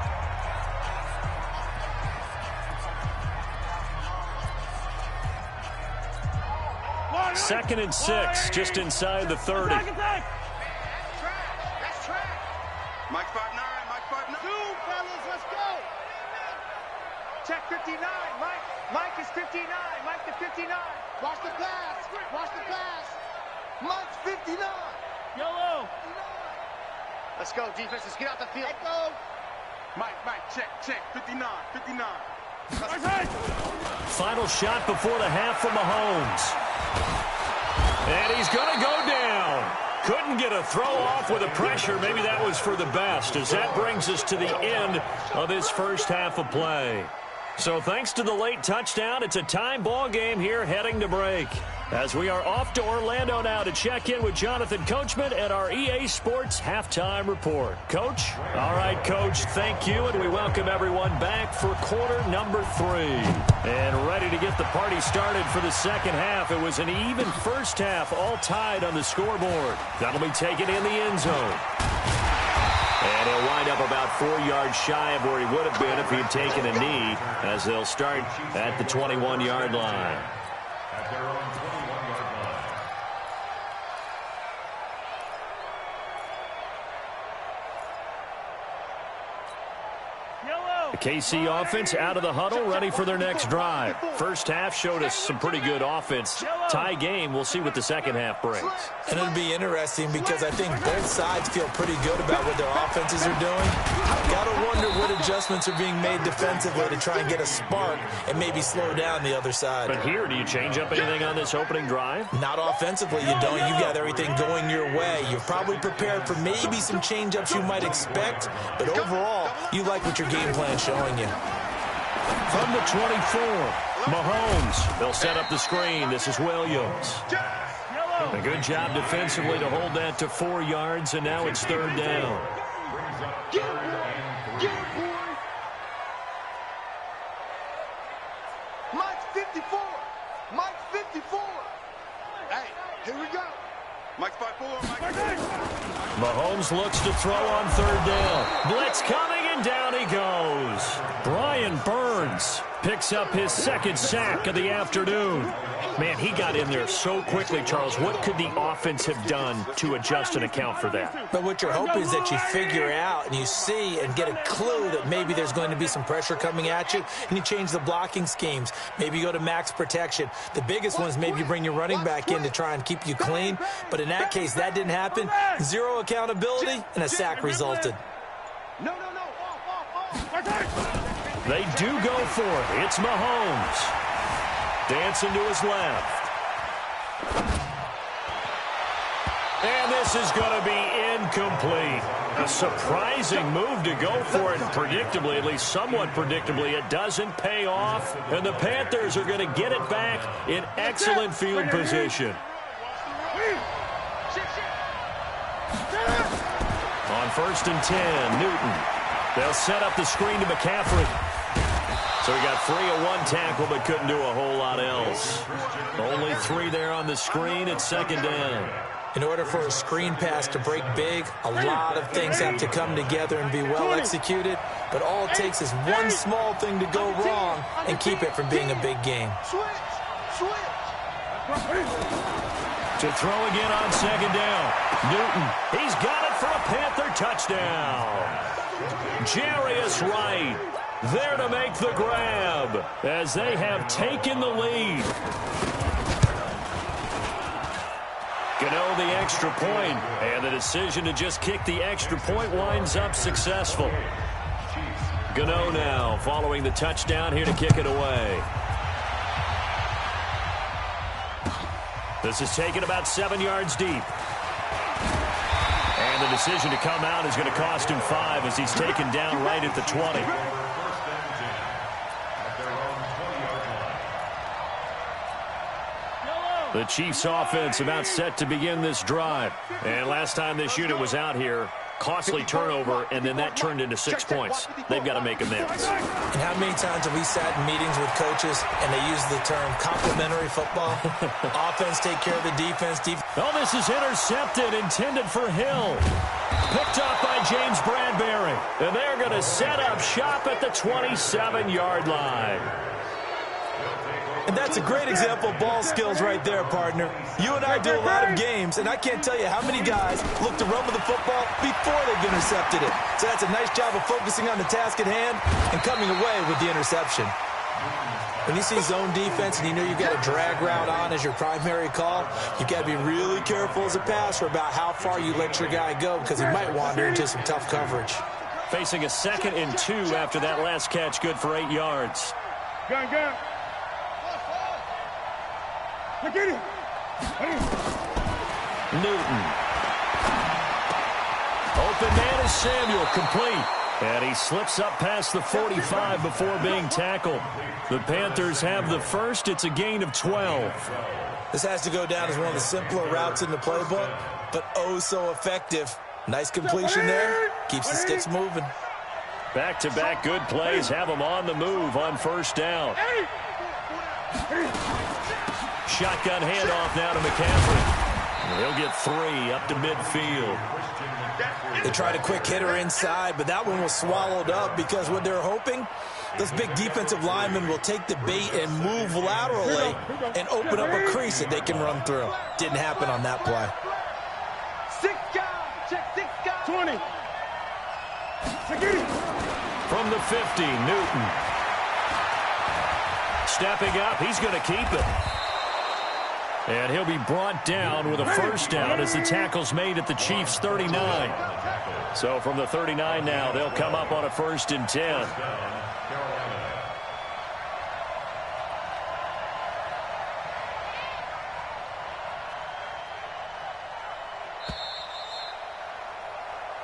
Second and 6, just inside the 30. That's track. Mike 5'9", Mike 5'9". Zoom, fellas, let's go. Check 59, Mike is 59, Mike to 59. Watch the pass. Mike's 59. Yellow. Let's go, defense, let's get out the field. Let's go. Mike, check, 59. Final shot before the half from Mahomes. And he's going to go down. Couldn't get a throw off with the pressure. Maybe that was for the best, as that brings us to the end of this first half of play. So thanks to the late touchdown, it's a time ball game here heading to break. As we are off to Orlando now to check in with Jonathan Coachman at our EA Sports Halftime Report. Coach? All right, Coach, thank you, and we welcome everyone back for quarter number 3. And ready to get the party started for the second half. It was an even first half, all tied on the scoreboard. That'll be taken in the end zone. And he'll wind up about 4 yards shy of where he would have been if he'd taken a knee, as they'll start at the 21-yard line. At their own 21-yard line. The KC offense out of the huddle, ready for their next drive. First half showed us some pretty good offense. Tie game, we'll see what the second half brings. And it'll be interesting because I think both sides feel pretty good about what their offenses are doing. Got to wonder what adjustments are being made defensively to try and get a spark and maybe slow down the other side. But here, do you change up anything on this opening drive? Not offensively, you don't. You got everything going your way. You're probably prepared for maybe some change-ups you might expect, but overall, you like what your game plan's showing you. From the 24, Mahomes. They'll set up the screen. This is Williams. A good job defensively to hold that to 4 yards, and now it's third down. Brings up third and 3. Mike's 54. Hey, here we go. Mike's 5'4", Mike. Mahomes looks to throw on third down. Blitz coming, and down he goes. Brian Burns picks up his second sack of the afternoon. Man, he got in there so quickly, Charles. What could the offense have done to adjust and account for that? But what you're hoping is that you figure out and you see and get a clue that maybe there's going to be some pressure coming at you, and you change the blocking schemes. Maybe you go to max protection. The biggest one is maybe you bring your running back in to try and keep you clean. But in that case, that didn't happen. Zero accountability, and a sack resulted. No. They do go for it. It's Mahomes. Dancing to his left. And this is going to be incomplete. A surprising move to go for it. Predictably, at least somewhat predictably, it doesn't pay off. And the Panthers are going to get it back in excellent field position. On 1st and 10, Newton. They'll set up the screen to McCaffrey. So he got free of one tackle but couldn't do a whole lot else. Only 3 there on the screen at 2nd down. In order for a screen pass to break big, a lot of things have to come together and be well executed. But all it takes is one small thing to go wrong and keep it from being a big game. To throw again on 2nd down. Newton, he's got it for a Panther touchdown. Jarius Wright there to make the grab as they have taken the lead. Gano the extra point, and the decision to just kick the extra point winds up successful. Gano now following the touchdown here to kick it away. This is taken about 7 yards deep. And the decision to come out is going to cost him 5 as he's taken down right at the 20. The Chiefs offense about set to begin this drive. And last time this unit was out here, costly turnover, and then that turned into 6 points. They've got to make amends. And how many times have we sat in meetings with coaches and they use the term complementary football? Offense take care of the defense. Oh, this is intercepted, intended for Hill. Picked up by James Bradbury. And they're going to set up shop at the 27-yard line. And that's a great example of ball skills right there, partner. You and I do a lot of games, and I can't tell you how many guys look to run with the football before they've intercepted it. So that's a nice job of focusing on the task at hand and coming away with the interception. When you see zone defense and you know you've got a drag route on as your primary call, you've got to be really careful as a passer about how far you let your guy go because he might wander into some tough coverage. Facing a 2nd and 2 after that last catch, good for 8 yards. Gun. Newton. Open man is Samuel, complete. And he slips up past the 45 before being tackled. The Panthers have the first. It's a gain of 12. This has to go down as one of the simpler routes in the playbook, but oh so effective. Nice completion there. Keeps the sticks moving. Back-to-back good plays have them on the move on 1st down. Shotgun handoff now to McCaffrey. He'll get 3 up to midfield. They tried a quick hitter inside, but that one was swallowed up because what they're hoping, those big defensive linemen will take the bait and move laterally and open up a crease that they can run through. Didn't happen on that play. 6 guys. Check 6 guys. 20. From the 50, Newton. Stepping up, he's going to keep it. And he'll be brought down with a 1st down as the tackle's made at the Chiefs' 39. So from the 39 now, they'll come up on a 1st and 10.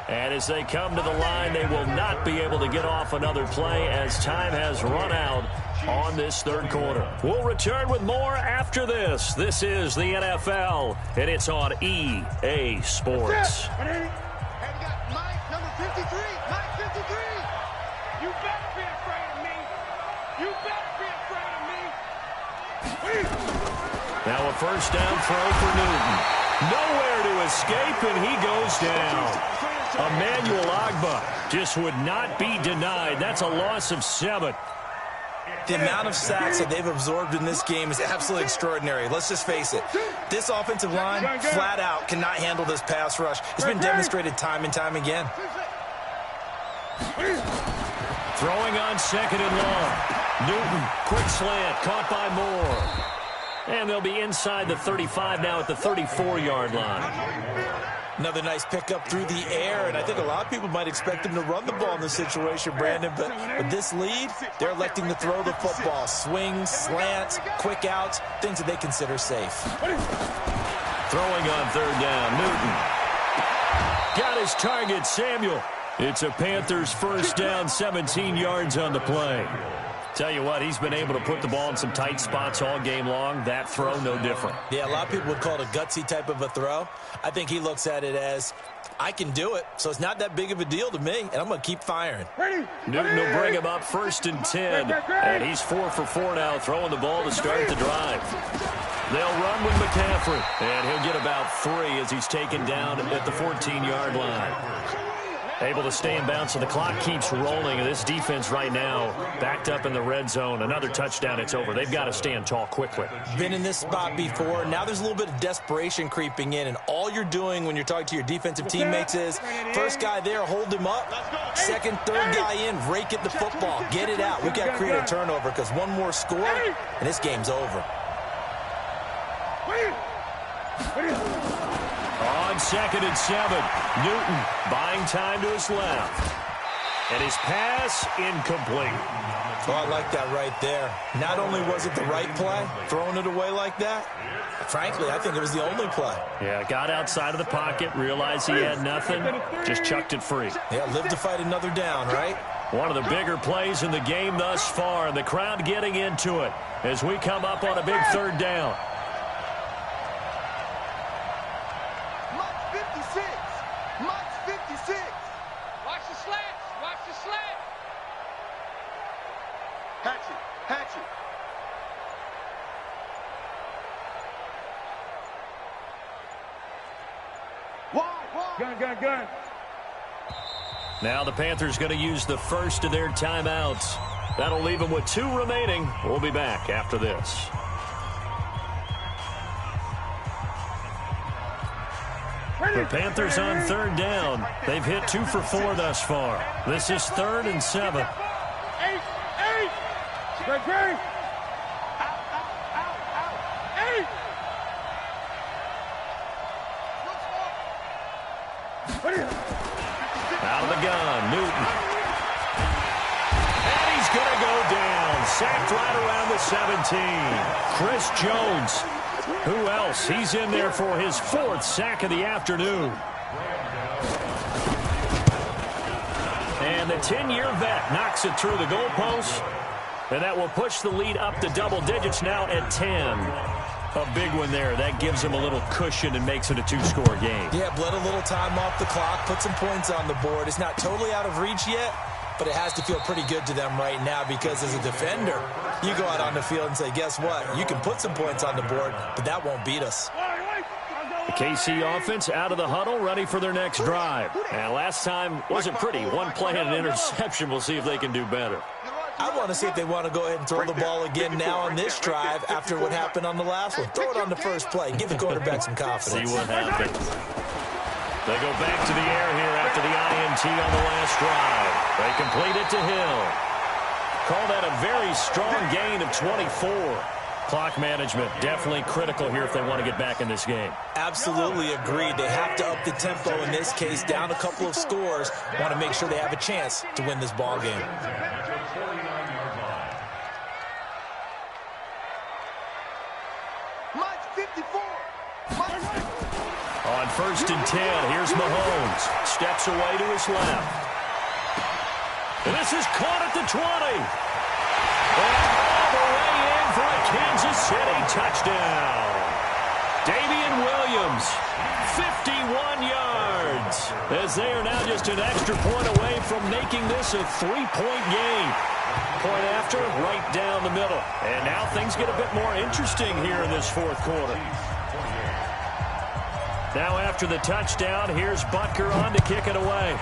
And as they come to the line, they will not be able to get off another play as time has run out on this 3rd quarter. We'll return with more after this. This is the NFL, and it's on EA Sports. And we got Mike, number 53. Mike 53. You better be afraid of me. You better be afraid of me. Now a 1st down throw for Newton. Nowhere to escape, and he goes down. Emmanuel Ogbah just would not be denied. That's a loss of 7. The amount of sacks that they've absorbed in this game is absolutely extraordinary. Let's just face it. This offensive line, flat out, cannot handle this pass rush. It's been demonstrated time and time again. Throwing on 2nd and long. Newton, quick slant, caught by Moore. And they'll be inside the 35 now at the 34-yard line. Another nice pickup through the air, and I think a lot of people might expect them to run the ball in this situation, Brandon, but with this lead, they're electing to throw the football. Swings, slants, quick outs, things that they consider safe. Throwing on third down, Newton. Got his target, Samuel. It's a Panthers first down, 17 yards on the play. Tell you what, he's been able to put the ball in some tight spots all game long. That throw, no different. Yeah, a lot of people would call it a gutsy type of a throw. I think he looks at it as, I can do it, so it's not that big of a deal to me, and I'm going to keep firing. Newton will bring him up first and 10, and he's 4 for 4 now, throwing the ball to start the drive. They'll run with McCaffrey, and he'll get about 3 as he's taken down at the 14-yard line. Able to stay in bounds, so the clock keeps rolling. And this defense right now backed up in the red zone. Another touchdown, it's over. They've got to stand tall quickly. Been in this spot before. Now there's a little bit of desperation creeping in, and all you're doing when you're talking to your defensive teammates is, first guy there, hold him up. Second, third guy in, rake at the football. Get it out. We've got to create a turnover because one more score, and this game's over. On 2nd and 7, Newton buying time to his left. And his pass incomplete. Oh, I like that right there. Not only was it the right play, throwing it away like that, frankly, I think it was the only play. Yeah, got outside of the pocket, realized he had nothing, just chucked it free. Yeah, live to fight another down, right? One of the bigger plays in the game thus far, and the crowd getting into it as we come up on a big third down. Gun. Now the Panthers going to use the first of their timeouts. That'll leave them with 2 remaining. We'll be back after this. The Panthers on third down. They've hit 2 for 4 thus far. This is 3rd and 7. 8. Out of the gun, Newton. And he's going to go down. Sacked right around the 17. Chris Jones. Who else? He's in there for his 4th sack of the afternoon. And the 10-year vet knocks it through the goalpost. And that will push the lead up to double digits now at 10. A big one there. That gives them a little cushion and makes it a 2-score game. Yeah, bled a little time off the clock, put some points on the board. It's not totally out of reach yet, but it has to feel pretty good to them right now because as a defender, you go out on the field and say, guess what? You can put some points on the board, but that won't beat us. The KC offense out of the huddle, ready for their next drive. And last time wasn't pretty. 1 play and an interception. We'll see if they can do better. I want to see if they want to go ahead and throw the ball again now on this drive after what happened on the last one. Throw it on the first play. Give the quarterback some confidence. See what happens. They go back to the air here after the INT on the last drive. They complete it to Hill. Call that a very strong gain of 24. Clock management definitely critical here if they want to get back in this game. Absolutely agreed. They have to up the tempo in this case, down a couple of scores. Want to make sure they have a chance to win this ball game. On 1st and 10, here's Mahomes. Steps away to his left. And this is caught at the 20. And all the way in for a Kansas City touchdown. Damian Williams, 51 yards. As they are now just an extra point away from making this a 3-point game. Point after, right down the middle. And now things get a bit more interesting here in this 4th quarter. Now after the touchdown, here's Butker on to kick it away.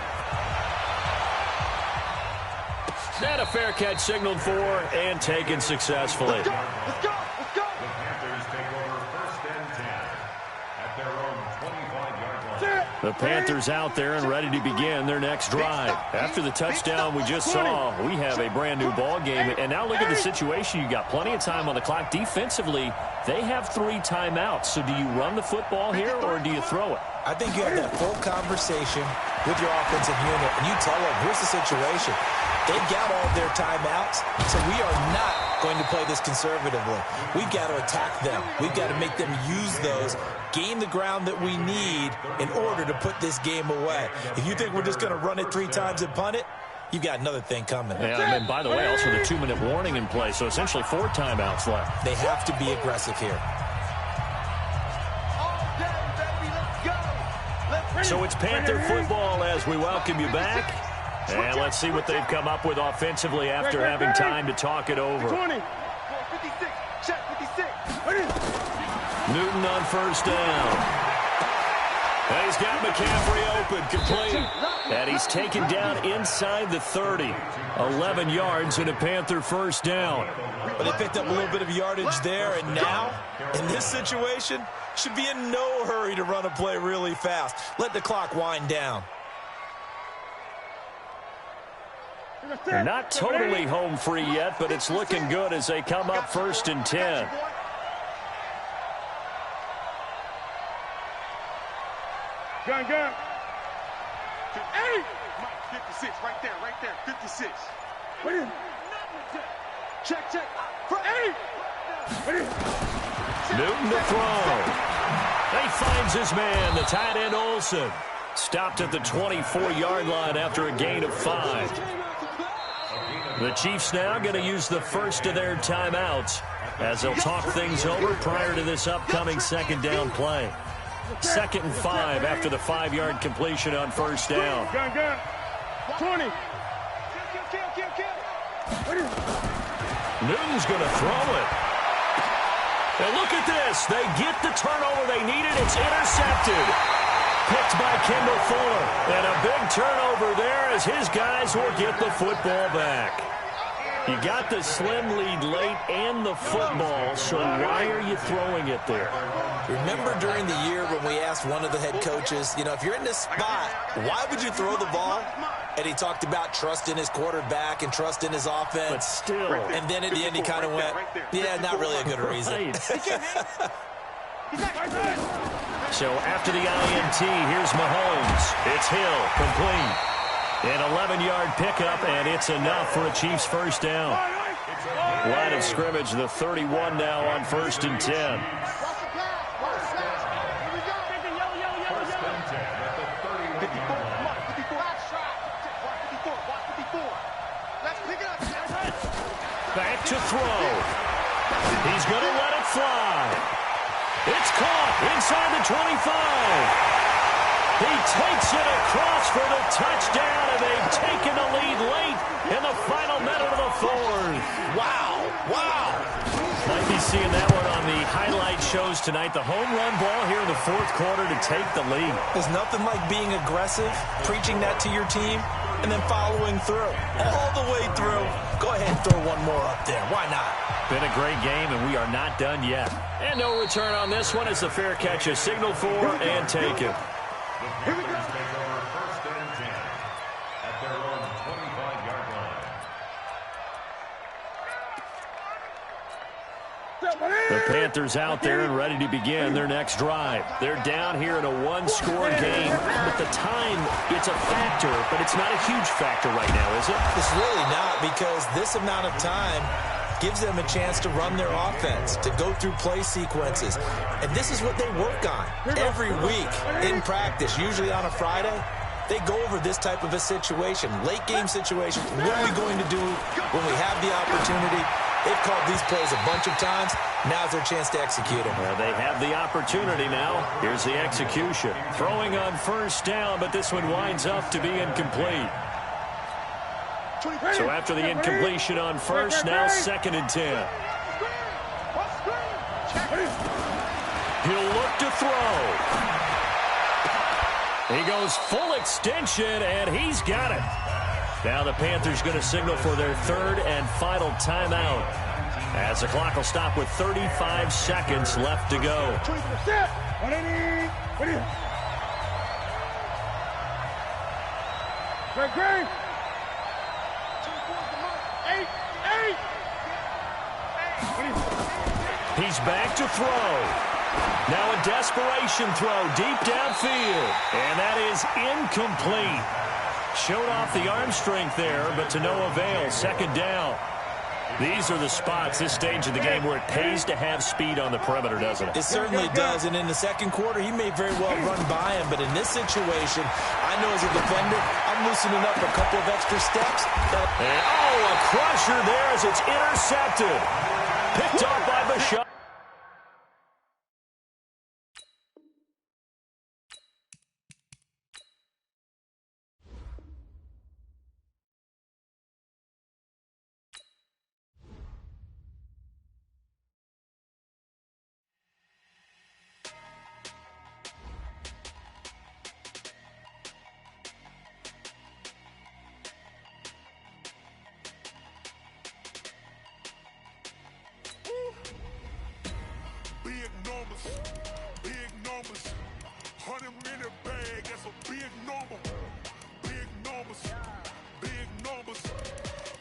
And a fair catch signaled for and taken successfully. Let's go. The Panthers take over 1st and 10 at their own 25-yard line. The Panthers out there and ready to begin their next drive. After the touchdown we just saw, we have a brand new ball game. And now look at the situation. You got plenty of time on the clock. Defensively, they have 3 timeouts. So do you run the football here or do you throw it? I think you have that full conversation with your offensive unit, and you tell them, here's the situation. They've got all of their timeouts, so we are not going to play this conservatively. We've got to attack them. We've got to make them use those, gain the ground that we need in order to put this game away. If you think we're just going to run it 3 times and punt it, you got another thing coming. Yeah, and by the way, also the 2-minute warning in play, so essentially 4 timeouts left. They have to be aggressive here. So it's Panther football as we welcome you back. And let's see what they've come up with offensively after having time to talk it over. 20. 56. Check 56. Newton on first down. And he's got McCaffrey open, complete. And he's taken down inside the 30. 11 yards and a Panther first down. But they picked up a little bit of yardage there, and now, in this situation, should be in no hurry to run a play really fast. Let the clock wind down. They're not totally home free yet, but it's looking good as they come up first and 10. Gun. 56, right there, 56. Check. For 8. Newton to throw. He finds his man, the tight end Olsen. Stopped at the 24-yard line after a gain of 5. The Chiefs now going to use the first of their timeouts as they'll talk things over prior to this upcoming second down play. 2nd and 5 after the 5-yard completion on first down. Gun. 20. Newton's going to throw it. And look at this. They get the turnover they needed. It's intercepted. Picked by Kendall Fuller. And a big turnover there as his guys will get the football back. You got the slim lead late and the football, so why are you throwing it there? Remember during the year when we asked one of the head coaches, if you're in this spot, why would you throw the ball? And he talked about trust in his quarterback and trust in his offense. But still. And then at the end he kind of went, yeah, not really a good reason. So after the INT, here's Mahomes. It's Hill, complete. An 11-yard pickup, and it's enough for a Chiefs first down. Line of scrimmage, the 31 now on first and 10. Back to throw. He's going to let it fly. It's caught inside the 25. He takes it across for the touchdown, and they've taken the lead late in the final minute of the 4th. Wow. Might be seeing that one on the highlight shows tonight. The home run ball here in the 4th quarter to take the lead. There's nothing like being aggressive, preaching that to your team, and then following through. All the way through. Go ahead and throw one more up there. Why not? Been a great game, and we are not done yet. And no return on this one as the fair catch is signaled for and taken. The Panthers take over first and 10 at their own 25-yard line. The Panthers out there and ready to begin their next drive. They're down here in a one-score game, but the time, it's a factor, but it's not a huge factor right now, is it? It's really not, because this amount of time gives them a chance to run their offense, to go through play sequences. And this is what they work on every week in practice, usually on a Friday. They go over this type of a situation, late game situation. What are we going to do when we have the opportunity? They've called these plays a bunch of times. Now's their chance to execute them. Well, they have the opportunity now. Here's the execution. Throwing on first down, but this one winds up to be incomplete. So after the incompletion on first, now 2nd and 10. He'll look to throw. He goes full extension, and he's got it. Now the Panthers going to signal for their 3rd and final timeout, as the clock will stop with 35 seconds left to go. Great. He's back to throw. Now a desperation throw deep downfield. And that is incomplete. Showed off the arm strength there, but to no avail. 2nd down. These are the spots, this stage of the game, where it pays to have speed on the perimeter, doesn't it? It certainly does, and in the second quarter, he may very well run by him, but in this situation, I know as a defender, I'm loosening up a couple of extra steps. And, a crusher there as it's intercepted. Picked off by Bashar. Big numbers, 100-minute bag, that's a big number. Big numbers,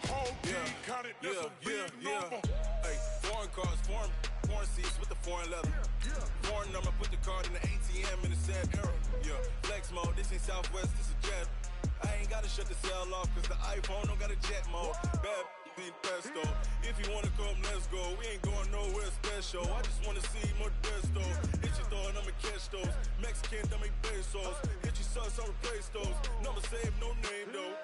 whole team counted, that's a big number. Hey, foreign cars, foreign seats with the foreign leather. Foreign number, put the card in the ATM in the sad era. Yeah, flex mode, this ain't Southwest, this is jet. I ain't gotta shut the cell off, cause the iPhone don't got a jet mode. Bad ain't pesto. If you wanna come, let's go. We ain't going nowhere special. I just wanna see more desto. Hit your thought, I'ma catch those. Mexican, dummy pesos. Hit your sauce, I'll replace those. Number save, no name though.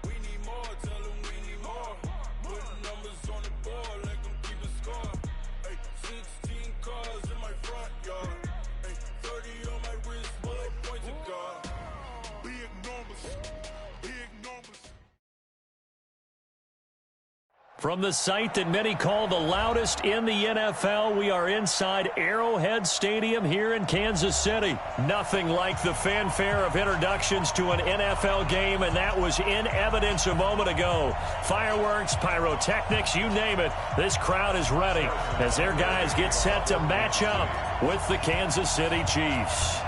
We need more, tell them we need more. Putting numbers on the board like I'm keeping score. Hey, 16 cars in my front yard. Hey, 30 on my wrist, while I point to God. Big numbers, big numbers. From the site that many call the loudest in the NFL, we are inside Arrowhead Stadium here in Kansas City. Nothing like the fanfare of introductions to an NFL game, and that was in evidence a moment ago. Fireworks, pyrotechnics, you name it, this crowd is ready as their guys get set to match up with the Kansas City Chiefs.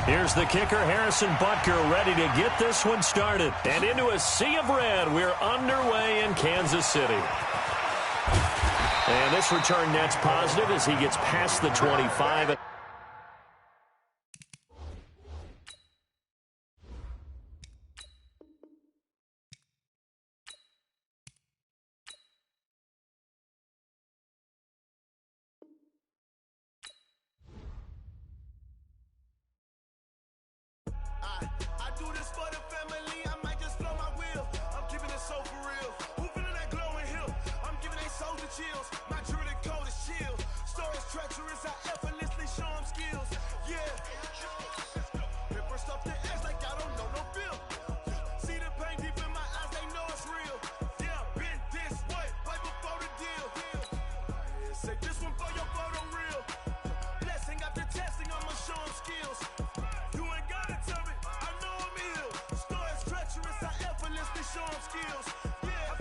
Here's the kicker, Harrison Butker, ready to get this one started. And into a sea of red, we're underway in Kansas City. And this return net's positive as he gets past the 25. I do this for the family, I might just blow my wheel. I'm keeping it so for real. Who feeling that glowing hill? I'm giving they souls the chills. My jewelry code is chill. Stories treacherous, I effortlessly show them skills. Yeah. Paper stuff the edge like I don't know no bill. See the pain deep in my eyes, they know it's real. Yeah, been this way, right before the deal. Say this one for your photo real. Blessing after testing, I'ma show them skills. Show them skills. Yeah,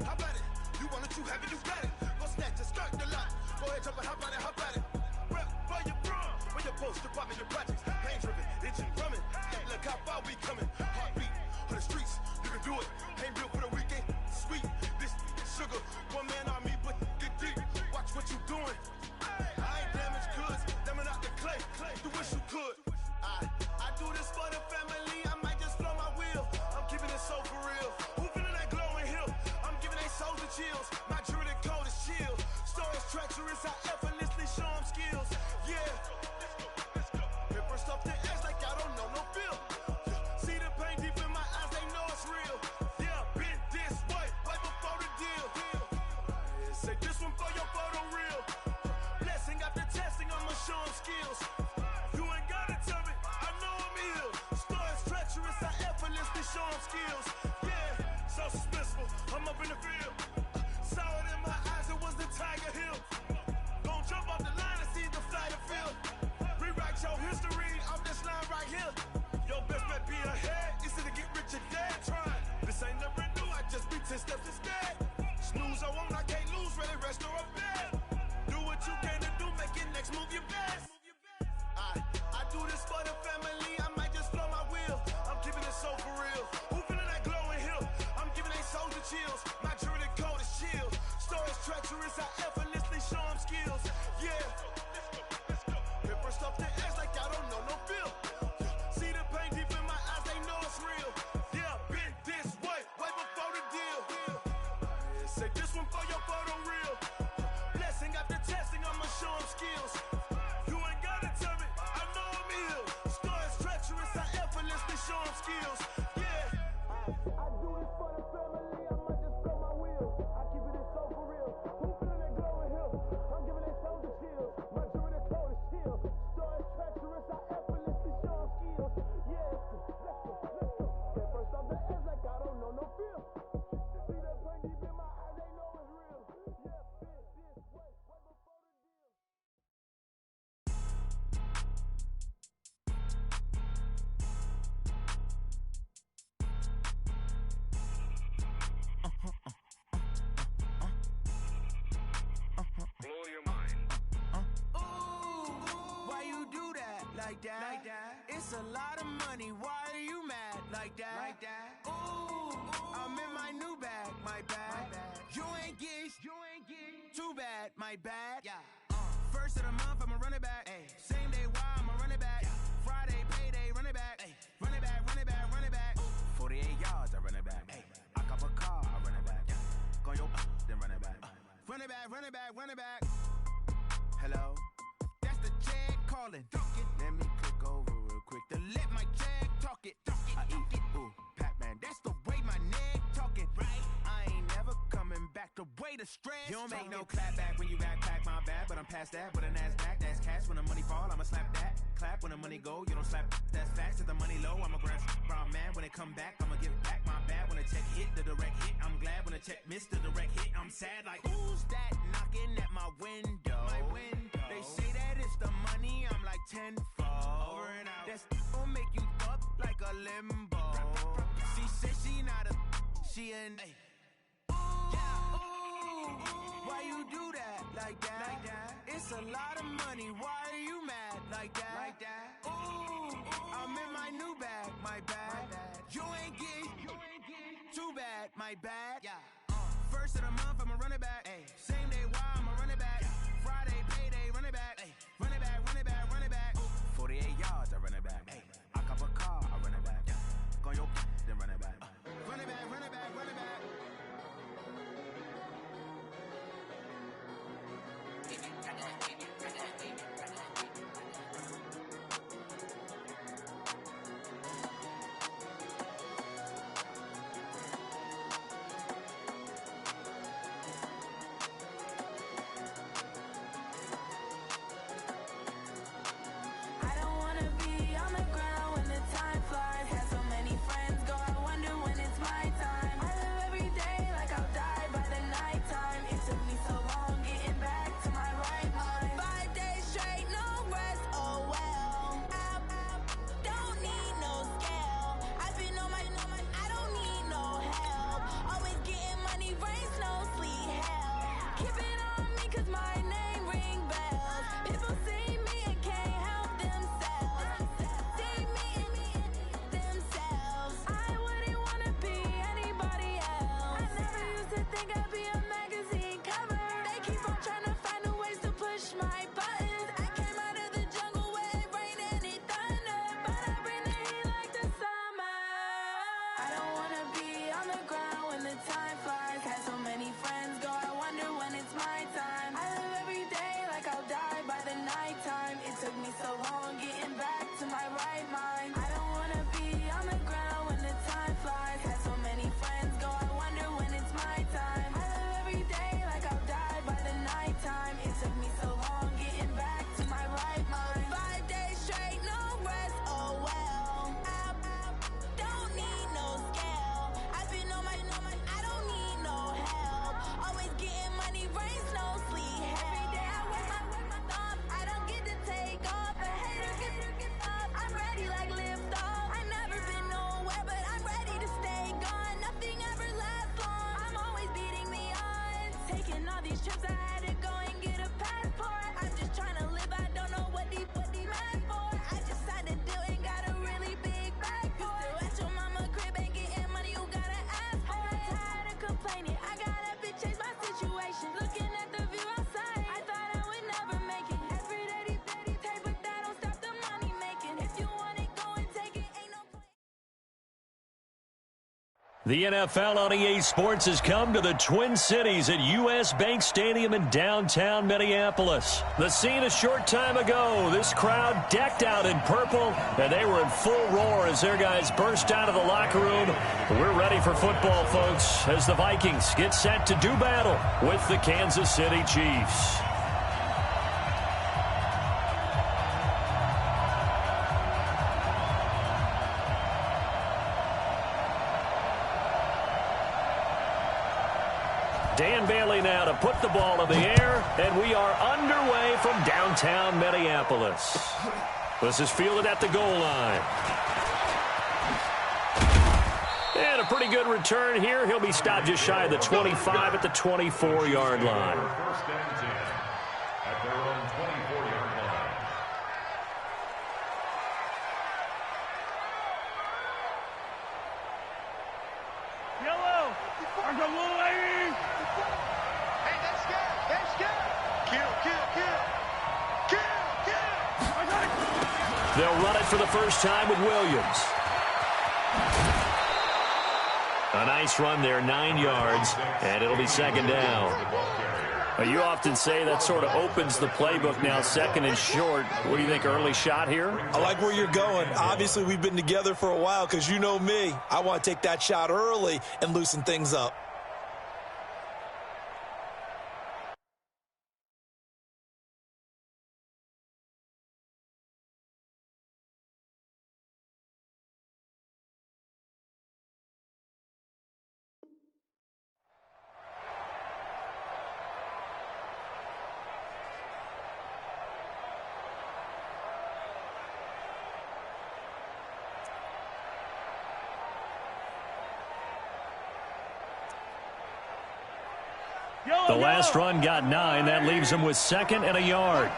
how about it? You want it, you have it, you got it. Go snatch it, start the lot. Go ahead, jump it, how about it? Rep for your bro, for your post, your your projects. Pain driven, itching, drumming. Look how far we coming. Heartbeat on the streets, you can do it. Ain't built for the weekend. Sweet, this sugar, one man army, but get deep. Watch what you doing. I ain't damaged goods, damn out the clay. You wish you could. I do this for the family. I might just blow my wheel. I'm keeping it so for real. Who feeling that glowing hill? I'm giving they souls the chills. My jewelry code is chill. Stories treacherous, I effortlessly show them skills. Yeah. Paper stuff the edge like I don't know no bill. See the pain deep in my eyes, they know it's real. Yeah, been this way, right before the deal. Say this one for your photo real. Blessing after testing, I'ma show them skills. You ain't gotta tell me, I know I'm ill. Stories treacherous, I effortlessly show them skills. Yeah, so suspenseful, I'm up in the field. Saw it in my eyes, it was the Tiger Hill. Gon' jump off the line and see the flight of field. Rewrite your history off this line right here. Your best bet be ahead, easy to get rich or dead trying. This ain't never new, I just be 10 steps instead. Snooze I won't, I can't lose, ready, rest or a bed. Do what you can to do, make it next move your best. I do this for the family, I might just blow my wheel. I'm keeping it so for real. Who feeling that glowing hill? I'm giving they souls the chills. My jewelry code is chill. Stories treacherous, I effortlessly show them skills. Yeah. Paper stuff the edge like I don't know no bill. See the pain deep in my eyes, they know it's real. Yeah, been this way, right before the deal. Like that. It's a lot of money. Why are you mad like that? Like that. Ooh, I'm in my new bag. My bad. You ain't get too bad. My bad. Yeah. First of the month, I'ma run it back. Ay. Same day, why I'ma run it back. Yeah. Friday, payday, run it back. Ay. Run it back, run it back, run it back. 48 yards, I run it back. Ay. I cop a car, I run it back. Yeah. Go yo, then run it back. Run it back, run it back, run it back. Hello? That's the check calling. Let me click over real quick to let my check talk it. I eat it, ooh, Pac-Man. That's the way my neck talking. Right? I ain't never coming back. The way the stress. You don't make no clap back when you backpack, my bad. But I'm past that. But a NASDAQ, that's cash. When the money fall, I'ma slap that. Clap when the money go, you don't slap. That's facts. If the money low, I'ma grab brown man. When it come back, I'ma give it back. My bad when the check hit, the direct hit. I'm glad when the check missed the direct hit. I'm sad like, who's that knocking at my window? My window. They say that it's the money, I'm like tenfold. Over and out. That's gon' make you up like a limbo. She said she not a, she an. Ooh, why you do that like that? Like that? It's a lot of money. Why are you mad like that? Like that? Ooh, I'm in my new bag. My bad. You ain't get too bad. My bad. Yeah. First of the month, I'ma run it back. Ay. Same day, why I'ma run it back. Friday, payday, run it back. Ay. Run it back, run it back, run it back. 48 yards, I run it back. Ay. I cop a car, I run it back. Go yo, then run it back. Run it back, run it back, run it back. Lift off. The NFL on EA Sports has come to the Twin Cities at U.S. Bank Stadium in downtown Minneapolis. The scene a short time ago, this crowd decked out in purple, and they were in full roar as their guys burst out of the locker room. We're ready for football, folks, as the Vikings get set to do battle with the Kansas City Chiefs. Dan Bailey now to put the ball in the air, and we are underway from downtown Minneapolis. This is fielded at the goal line. And a pretty good return here. He'll be stopped just shy of the 25 at the 24-yard line. First and 10 at their own 24-yard line. Yellow. There's a little lady. Hey, that's good. That's good. Kill. They'll run it for the first time with Williams. A nice run there, 9 yards, and it'll be second down. You often say that sort of opens the playbook now, second and short. What do you think, early shot here? I like where you're going. Obviously, we've been together for a while because you know me. I want to take that shot early and loosen things up. The last run got 9. That leaves him with second and a yard.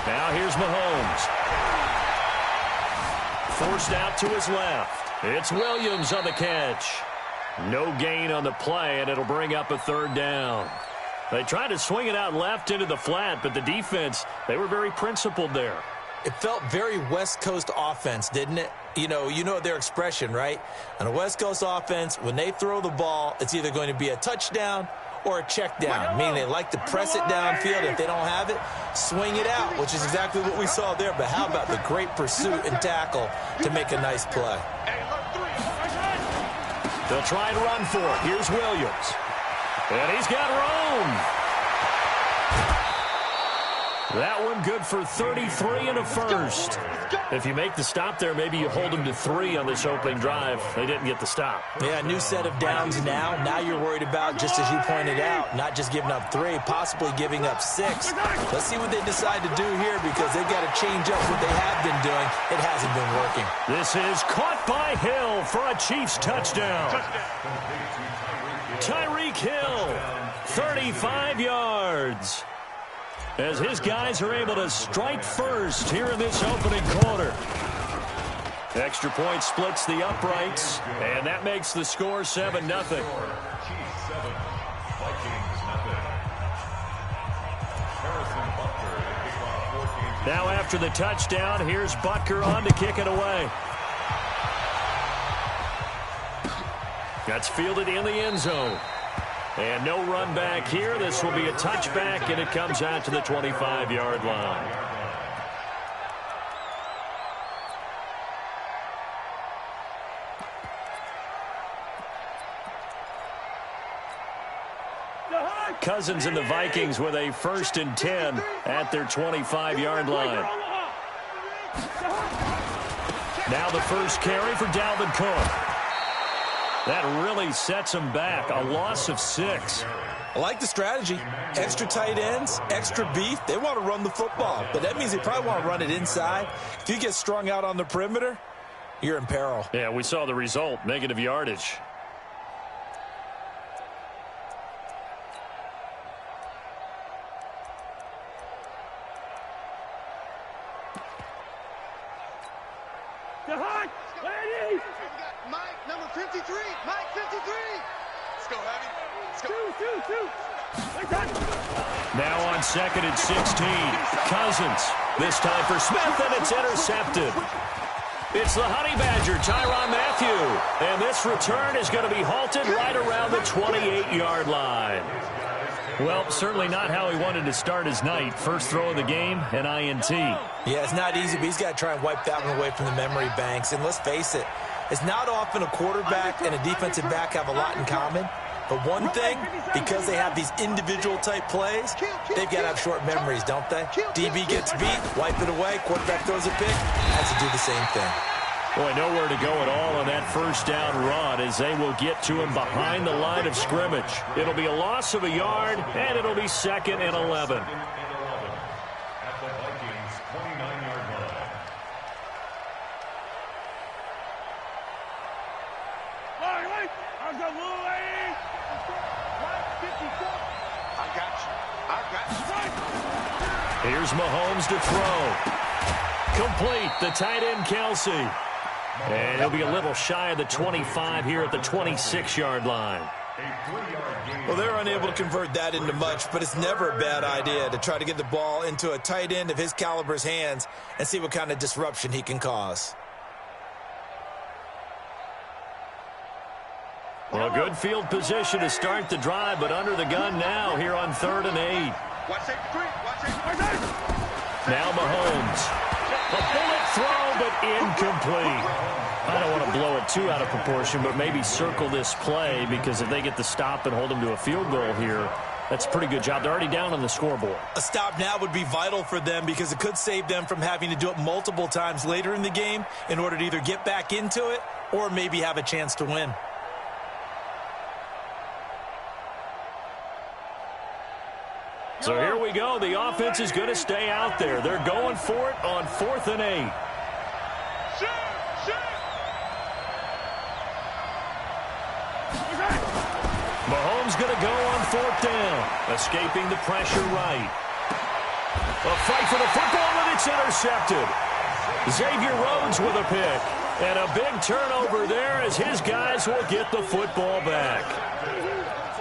Now here's Mahomes. Forced out to his left. It's Williams on the catch. No gain on the play, and it'll bring up a third down. They tried to swing it out left into the flat, but the defense, they were very principled there. It felt very West Coast offense, didn't it? You know their expression, right? On a West Coast offense, when they throw the ball, it's either going to be a touchdown or a check down, meaning they like to press it downfield. If they don't have it, swing it out, which is exactly what we saw there. But how about the great pursuit and tackle to make a nice play? They'll try and run for it. Here's Williams. And he's got room. That one good for 33 and a first. If you make the stop there, maybe you hold them to 3 on this opening drive. They didn't get the stop. Yeah, new set of downs now. Now you're worried about, just as you pointed out, not just giving up 3, possibly giving up 6. Let's see what they decide to do here because they've got to change up what they have been doing. It hasn't been working. This is caught by Hill for a Chiefs touchdown. Tyreek Hill, 35 yards. As his guys are able to strike first here in this opening quarter. Extra point splits the uprights, and that makes the score 7-0. Now after the touchdown, here's Butker on to kick it away. That's fielded in the end zone. And no run back here. This will be a touchback, and it comes out to the 25-yard line. Cousins and the Vikings with a 1st and 10 at their 25-yard line. Now the first carry for Dalvin Cook. That really sets him back. A loss of 6. I like the strategy. Extra tight ends, extra beef. They want to run the football, but that means they probably want to run it inside. If you get strung out on the perimeter, you're in peril. Yeah, we saw the result, negative yardage. Mike, number 53. Mike, 53. Let's go, Heavy. Let's go. Two. Now on 2nd and 16. Cousins. This time for Smith, and it's intercepted. It's the Honey Badger, Tyrann Mathieu. And this return is going to be halted right around the 28-yard line. Well, certainly not how he wanted to start his night. First throw of the game, an INT. Yeah, it's not easy, but he's got to try and wipe that one away from the memory banks. And let's face it, it's not often a quarterback and a defensive back have a lot in common. But one thing, because they have these individual-type plays, they've got to have short memories, don't they? DB gets beat, wipe it away, quarterback throws a pick, has to do the same thing. Boy, nowhere to go at all on that first down run as they will get to him behind the line of scrimmage. It'll be a loss of a yard, and it'll be 2nd and 11. At the Vikings' 29-yard line. Here's Mahomes to throw. Complete, the tight end, Kelsey. And he'll be a little shy of the 25 here at the 26-yard line. Well, they're unable to convert that into much, but it's never a bad idea to try to get the ball into a tight end of his caliber's hands and see what kind of disruption he can cause. Well, good field position to start the drive, but under the gun now here on 3rd and 8. Now Mahomes. A bullet throw, but incomplete. I don't want to blow it too out of proportion, but maybe circle this play because if they get the stop and hold them to a field goal here, that's a pretty good job. They're already down on the scoreboard. A stop now would be vital for them because it could save them from having to do it multiple times later in the game in order to either get back into it or maybe have a chance to win. So here we go. The offense is going to stay out there. They're going for it on 4th and 8. Mahomes going to go on 4th down. Escaping the pressure right. A fight for the football, and it's intercepted. Xavier Rhodes with a pick. And a big turnover there as his guys will get the football back.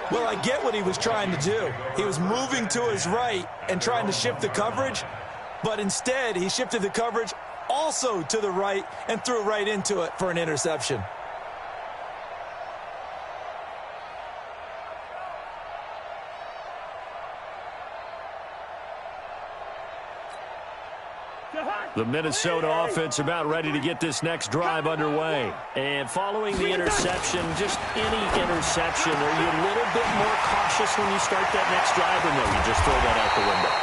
Well, I get what he was trying to do. He was moving to his right and trying to shift the coverage, but instead he shifted the coverage also to the right and threw right into it for an interception. The Minnesota offense about ready to get this next drive underway. And following the interception, just any interception, are you a little bit more cautious when you start that next drive, or no, you just throw that out the window?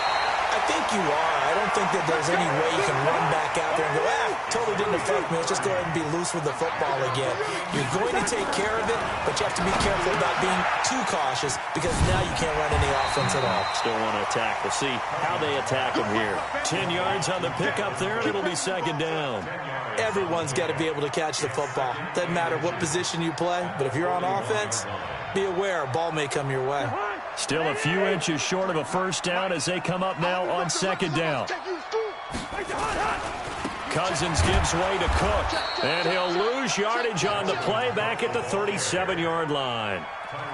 I think you are. I don't think that there's any way you can run back out there and go, totally didn't affect me. Let's just go ahead and be loose with the football again. You're going to take care of it, but you have to be careful about being too cautious because now you can't run any offense at all. Still want to attack. We'll see how they attack him here. 10 yards on the pickup there, and it'll be 2nd down. Everyone's got to be able to catch the football. Doesn't matter what position you play, but if you're on offense, be aware a ball may come your way. Still a few inches short of a first down as they come up now on 2nd down. Cousins gives way to Cook, and he'll lose yardage on the play back at the 37-yard line.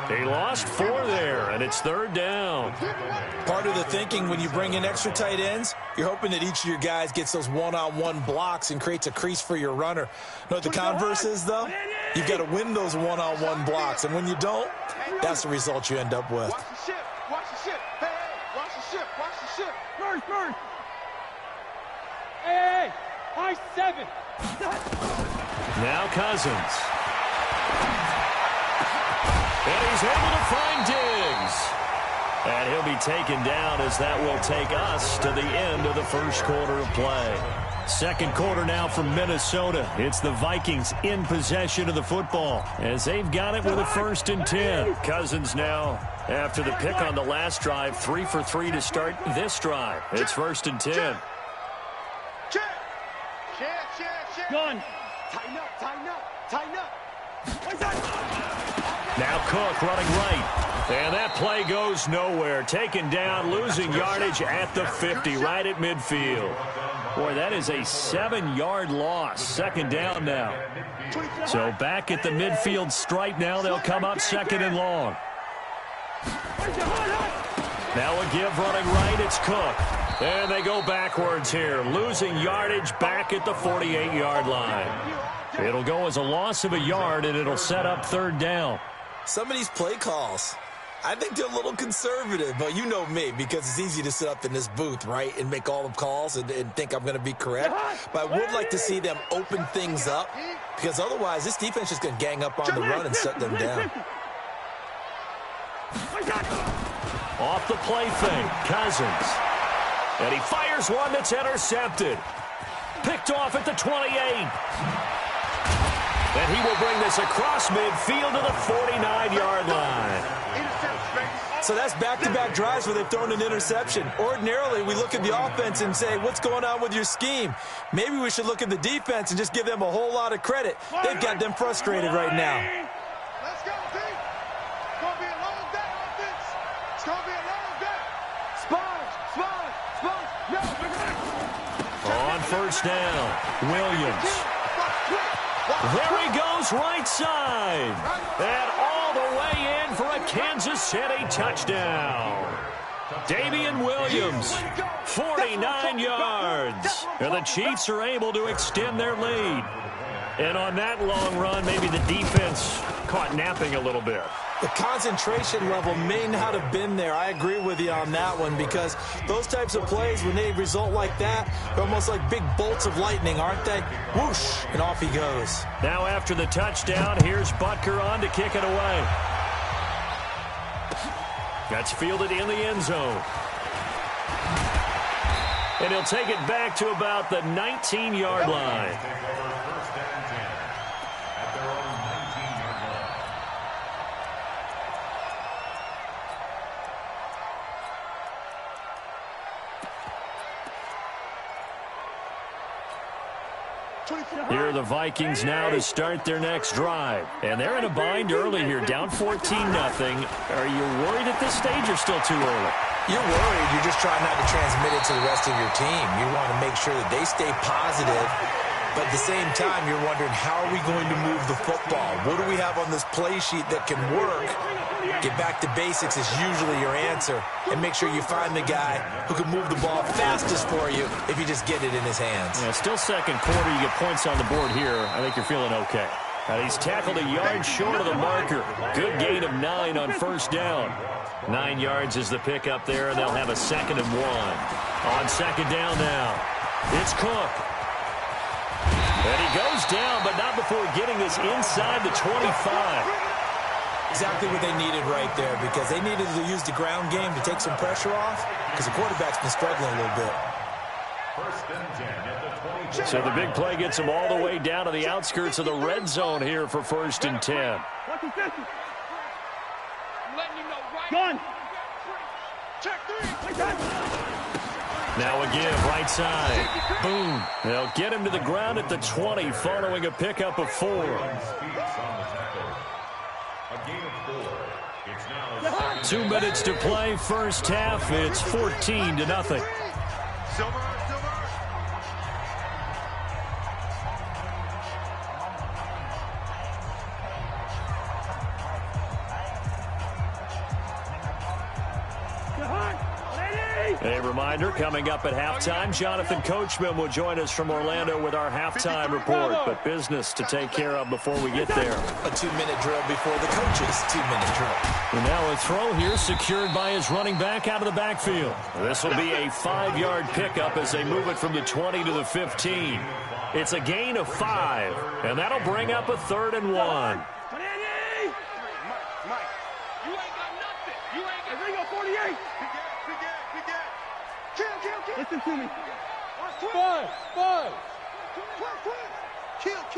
He lost 4 there, and it's 3rd down. Part of the thinking when you bring in extra tight ends, you're hoping that each of your guys gets those one-on-one blocks and creates a crease for your runner. Know what the converse is, though? You've got to win those one-on-one blocks, and when you don't, that's the result you end up with. Watch the ship. Watch the ship. Hey, watch the ship. Watch the ship. First. Hey, I-7. Now Cousins. And he's able to find Diggs. And he'll be taken down as that will take us to the end of the first quarter of play. Second quarter now from Minnesota. It's the Vikings in possession of the football as they've got it with a 1st and 10. Cousins now, after the pick on the last drive, 3 for 3 to start this drive. It's 1st and 10. Gun. Tighten up. Now Cook running right. And that play goes nowhere. Taken down, losing yardage at the 50, right at midfield. Boy, that is a 7-yard loss. 2nd down now. So back at the midfield stripe now. They'll come up 2nd and long. Now a give running right. It's Cook. And they go backwards here, losing yardage back at the 48-yard line. It'll go as a loss of a yard, and it'll set up third down. Some of these play calls, I think they're a little conservative, but you know me, because it's easy to sit up in this booth, right, and make all the calls and think I'm going to be correct. But I would like to see them open things up, because otherwise this defense is going to gang up on the run and shut them down. Off the play fake, Cousins. And he fires one that's intercepted. Picked off at the 28. And he will bring this across midfield to the 49-yard line. So that's back-to-back drives where they've thrown an interception. Ordinarily, we look at the offense and say, what's going on with your scheme? Maybe we should look at the defense and just give them a whole lot of credit. They've got them frustrated right now. Let's go, team. It's going to be a long day, offense. It's going to be a long day. Sponge. No. On first down, Williams. There he goes, right side. And all the way in for a Kansas City touchdown. Damian Williams, 49 yards. And the Chiefs are able to extend their lead. And on that long run, maybe the defense caught napping a little bit. The concentration level may not have been there. I agree with you on that one, because those types of plays, when they result like that, they're almost like big bolts of lightning, aren't they? Whoosh, and off he goes. Now after the touchdown, here's Butker on to kick it away. That's fielded in the end zone. And he'll take it back to about the 19-yard line. Here are the Vikings now to start their next drive. And they're in a bind early here, down 14-0. Are you worried at this stage or still too early? You're worried. You're just trying not to transmit it to the rest of your team. You want to make sure that they stay positive. But at the same time, you're wondering, how are we going to move the football? What do we have on this play sheet that can work? Get back to basics is usually your answer. And make sure you find the guy who can move the ball fastest for you if you just get it in his hands. Yeah, still second quarter. You get points on the board here. I think you're feeling okay. He's tackled a yard short of the marker. Good gain of 9 on first down. 9 yards is the pickup there, and they'll have a 2nd and 1. On second down now, it's Cook. And he goes down, but not before getting this inside the 25. Exactly what they needed right there, because they needed to use the ground game to take some pressure off, because the quarterback's been struggling a little bit. So the big play gets them all the way down to the outskirts of the red zone here for 1st and 10. Gun. Now a give, right side. Boom. They'll get him to the ground at the 20 following a pickup of 4. 2 minutes to play, first half. It's 14-0. A reminder, coming up at halftime, Jonathan Coachman will join us from Orlando with our halftime report, but business to take care of before we get there. A 2-minute drill before the coach's 2-minute drill. And now a throw here secured by his running back out of the backfield. This will be a 5-yard pickup as they move it from the 20 to the 15. It's a gain of 5, and that'll bring up a 3rd and 1. Listen to me. Five. Kill.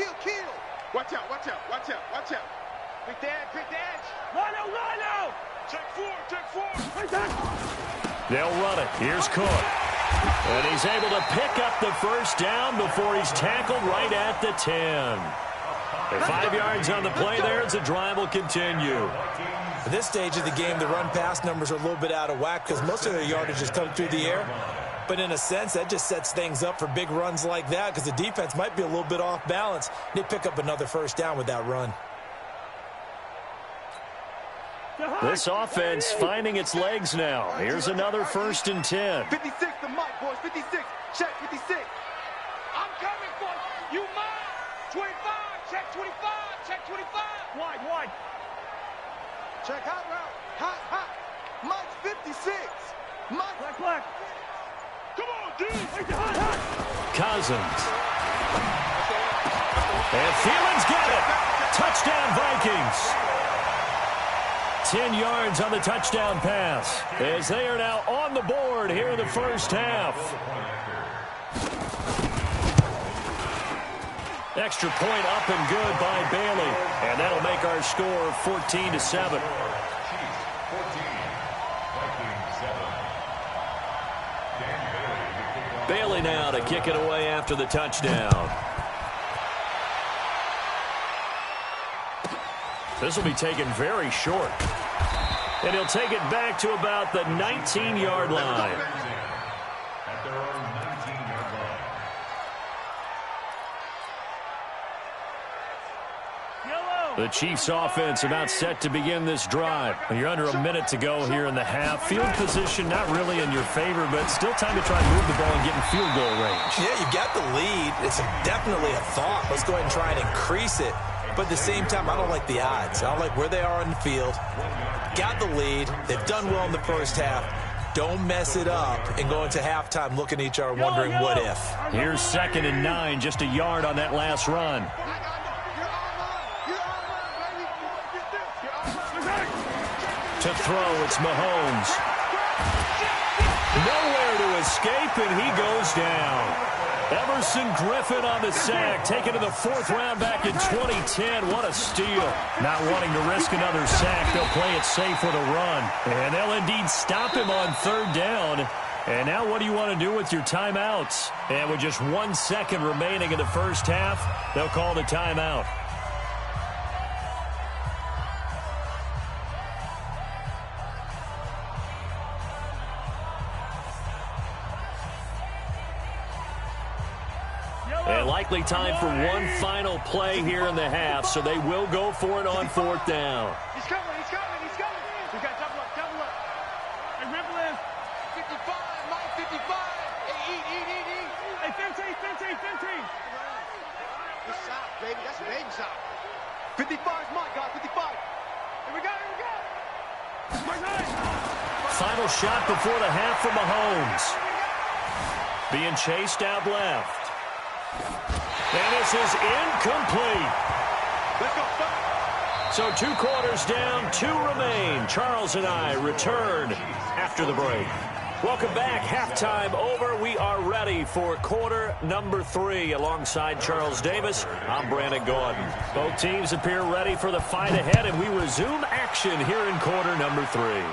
Watch out. Quick dash. Rhino. Check four. They'll run it. Here's Cook. And he's able to pick up the first down before he's tackled right at the 10. 5 yards on the play there as the drive will continue. At this stage of the game, the run-pass numbers are a little bit out of whack because most of their yardage has come through the air. But in a sense, that just sets things up for big runs like that because the defense might be a little bit off balance. They pick up another first down with that run. This offense finding its legs now. Here's another 1st and 10. 56 to Mike, boys. 56. Check 56. I'm coming for you. You mine. 25. Check 25. Check 25. Wide. Check hot route. Hot. Mike's 56. Mike. Black. Come on, D. Cousins. And Thielens got it. Touchdown, Vikings. 10 yards on the touchdown pass as they are now on the board here in the first half. Extra point up and good by Bailey. And that'll make our score 14-7. Bailey now to kick it away after the touchdown. This will be taken very short. And he'll take it back to about the 19-yard line. At their own 19-yard line. The Chiefs offense about set to begin this drive. You're under a minute to go here in the half. Field position not really in your favor, but still time to try and move the ball and get in field goal range. Yeah, you've got the lead. It's definitely a thought. Let's go ahead and try and increase it. But at the same time, I don't like the odds. I don't like where they are on the field. Got the lead. They've done well in the first half. Don't mess it up and go into halftime looking at each other wondering what if. Here's 2nd and 9, just a yard on that last run. To throw, it's Mahomes. Nowhere to escape, and he goes down. Everson Griffin on the sack, taken to the 4th round back in 2010. What a steal. Not wanting to risk another sack, they'll play it safe with a run. And they'll indeed stop him on 3rd down. And now what do you want to do with your timeouts? And with just 1 second remaining in the first half, they'll call the timeout. And likely time for one final play here in the half, so they will go for it on 4th down. He's coming. We got double up. Hey, Ripple in. 55, Mike, 55. Hey, eat. Hey, 15. Good shot, baby. That's a baby shot. 55 is Mike, guys, 55. Here we go. Final shot before the half from Mahomes. Being chased out left. And this is incomplete. Let's go. So 2 quarters down, 2 remain. Charles and I return after the break. Welcome back. Halftime over. We are ready for quarter number 3. Alongside Charles Davis, I'm Brandon Gordon. Both teams appear ready for the fight ahead, and we resume action here in quarter number 3.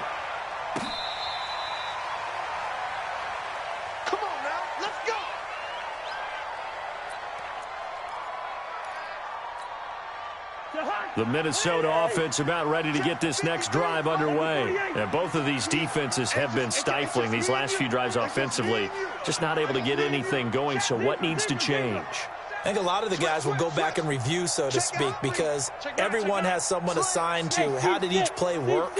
The Minnesota offense about ready to get this next drive underway. And both of these defenses have been stifling these last few drives offensively. Just not able to get anything going, so what needs to change? I think a lot of the guys will go back and review, so to speak, because everyone has someone assigned to how did each play work.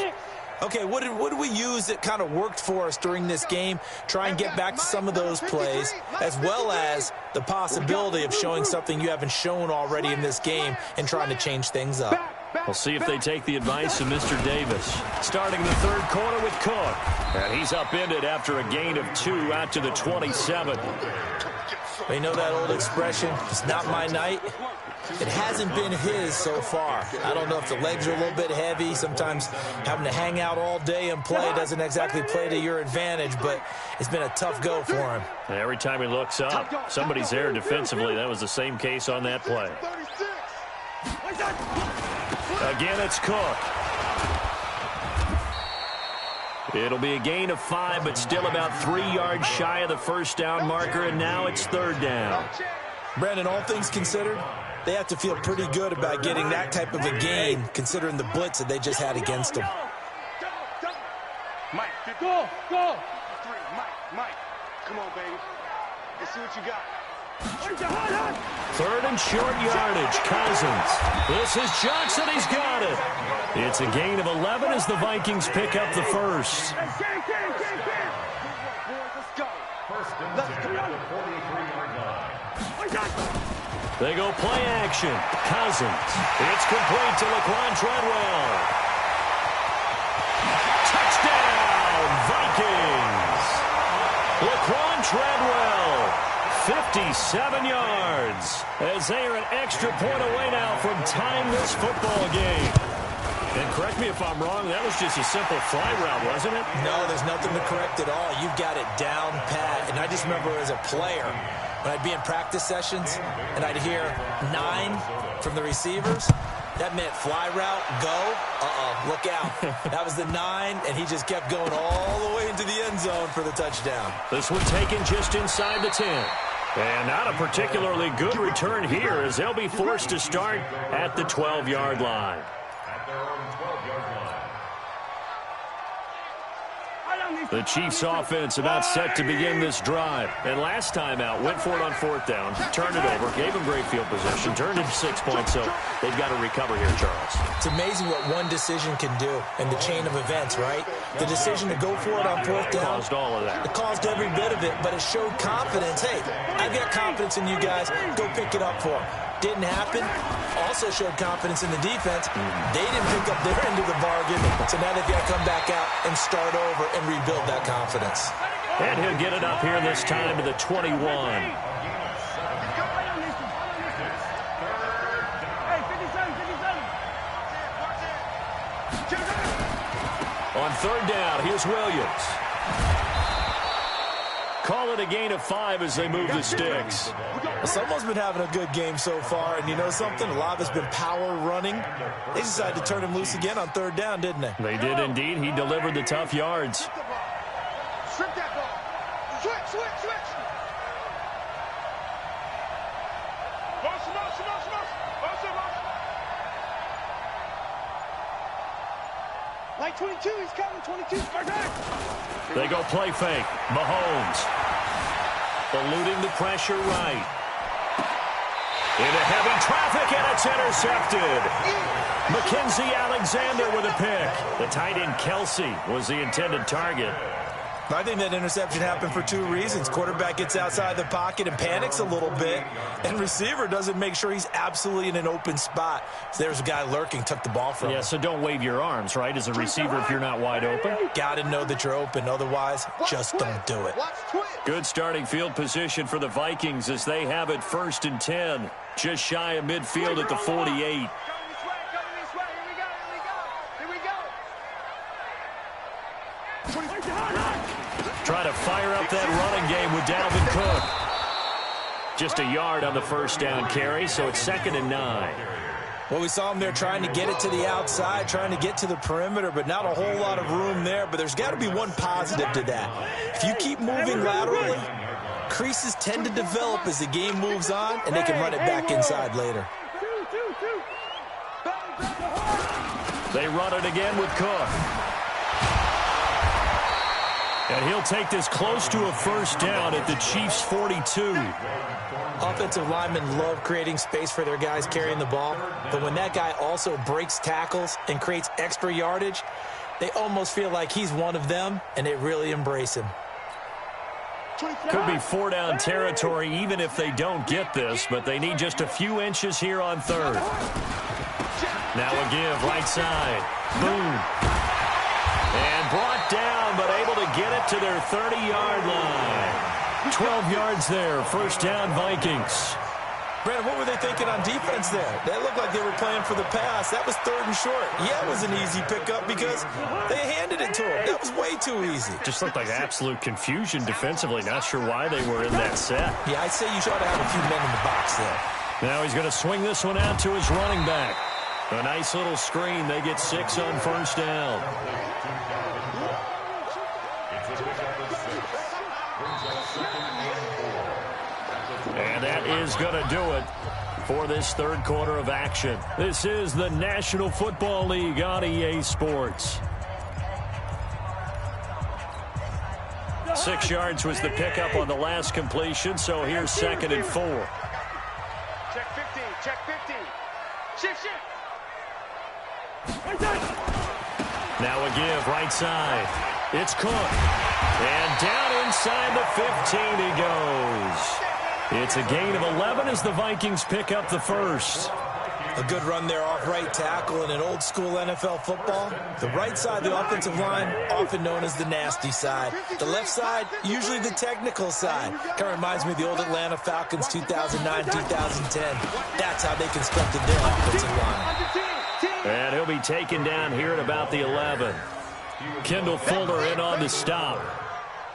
Okay, what did we use that kind of worked for us during this game? Try and get back to some of those plays, as well as the possibility of showing something you haven't shown already in this game and trying to change things up. We'll see if they take the advice of Mr. Davis. Starting the 3rd quarter with Cook. And he's upended after a gain of 2 out to the 27. Well, you know that old expression, it's not my night? It hasn't been his so far. I don't know if the legs are a little bit heavy. Sometimes having to hang out all day and play doesn't exactly play to your advantage, but it's been a tough go for him. And every time he looks up, somebody's there defensively. That was the same case on that play. Again, it's Cook. It'll be a gain of 5, but still about 3 yards shy of the 1st down marker, and now it's 3rd down. Brandon, all things considered, they have to feel pretty good about getting that type of a gain, considering the blitz that they just had against them. Mike, go. 3, Mike. Come on, baby. Let's see what you got. Third and short yardage. Cousins. This is Johnson. He's got it. It's a gain of 11 as the Vikings pick up the first. First and 10 at the 43-yard line. They go play action. Cousins. It's complete to Laquan Treadwell. Touchdown, Vikings. Laquan Treadwell, 57 yards, as they are an extra point away now from tying this football game. And correct me if I'm wrong, that was just a simple fly route, wasn't it? No, there's nothing to correct at all. You've got it down pat. And I just remember as a player, when I'd be in practice sessions and I'd hear 9 from the receivers, that meant fly route, go, look out. That was the 9, and he just kept going all the way into the end zone for the touchdown. This one taken just inside the 10. And not a particularly good return here as they'll be forced to start at the 12-yard line. At their own 12-yard line. The Chiefs offense about set to begin this drive. And last time out, went for it on 4th down, turned it over, gave them great field position, turned it to 6 points, so they've got to recover here, Charles. It's amazing what one decision can do in the chain of events, right? The decision to go for it on 4th down. Caused all of that. It caused every bit of it, but it showed confidence. Hey, I've got confidence in you guys. Go pick it up for them. Didn't happen. Also showed confidence in the defense. They didn't pick up their end of the bargain, so now they've got to come back out and start over and rebuild that confidence. And he'll get it up here this time to the 21. On 3rd down, here's Williams. Call it a gain of 5 as they move the sticks. Well, someone's been having a good game so far, and you know something? A lot of it's been power running. They decided to turn him loose again on 3rd down, didn't they? They did indeed. He delivered the tough yards. Strip that ball. Switch. Motion. Like 22, he's coming, 22. They go play fake. Mahomes eluding the pressure right. Into heavy traffic, and it's intercepted. Mackenzie Alexander with a pick. The tight end Kelsey was the intended target. I think that interception happened for 2 reasons. Quarterback gets outside the pocket and panics a little bit, and receiver doesn't make sure he's absolutely in an open spot. So there's a guy lurking, took the ball from him. Yeah, so don't wave your arms, right, as a receiver if you're not wide open. Got to know that you're open. Otherwise, just don't do it. Good starting field position for the Vikings as they have it 1st and 10. Just shy of midfield at the 48. Try to fire up that running game with Dalvin Cook. Just a yard on the 1st down carry, so it's 2nd and 9. Well, we saw him there trying to get it to the outside, trying to get to the perimeter, but not a whole lot of room there. But there's got to be one positive to that. If you keep moving laterally, creases tend to develop as the game moves on, and they can run it back inside later. They run it again with Cook. And he'll take this close to a 1st down at the Chiefs' 42. Offensive linemen love creating space for their guys carrying the ball, but when that guy also breaks tackles and creates extra yardage, they almost feel like he's one of them, and they really embrace him. Could be 4-down territory even if they don't get this, but they need just a few inches here on 3rd. Now a give, right side. Boom. And brought down, but able to get it to their 30-yard line. 12 yards there, 1st down Vikings. Brandon, what were they thinking on defense there? They looked like they were playing for the pass. That was 3rd and short. Yeah, it was an easy pickup because they handed it to him. That was way too easy. Just looked like absolute confusion defensively. Not sure why they were in that set. Yeah, I'd say you ought to have a few men in the box there. Now he's going to swing this one out to his running back. A nice little screen. They get 6 on 1st down. And that is going to do it for this 3rd quarter of action. This is the National Football League on EA Sports. 6 yards was the pickup on the last completion, so here's 2nd and 4. Check 15, check 15. Shift. Now a give right side. It's Cook. And down inside the 15 he goes. It's a gain of 11 as the Vikings pick up the first. A good run there off right tackle in an old-school NFL football. The right side of the offensive line, often known as the nasty side. The left side, usually the technical side. Kind of reminds me of the old Atlanta Falcons 2009, 2010. That's how they constructed their offensive line. And he'll be taken down here at about the 11. Kendall Fuller in on the stop.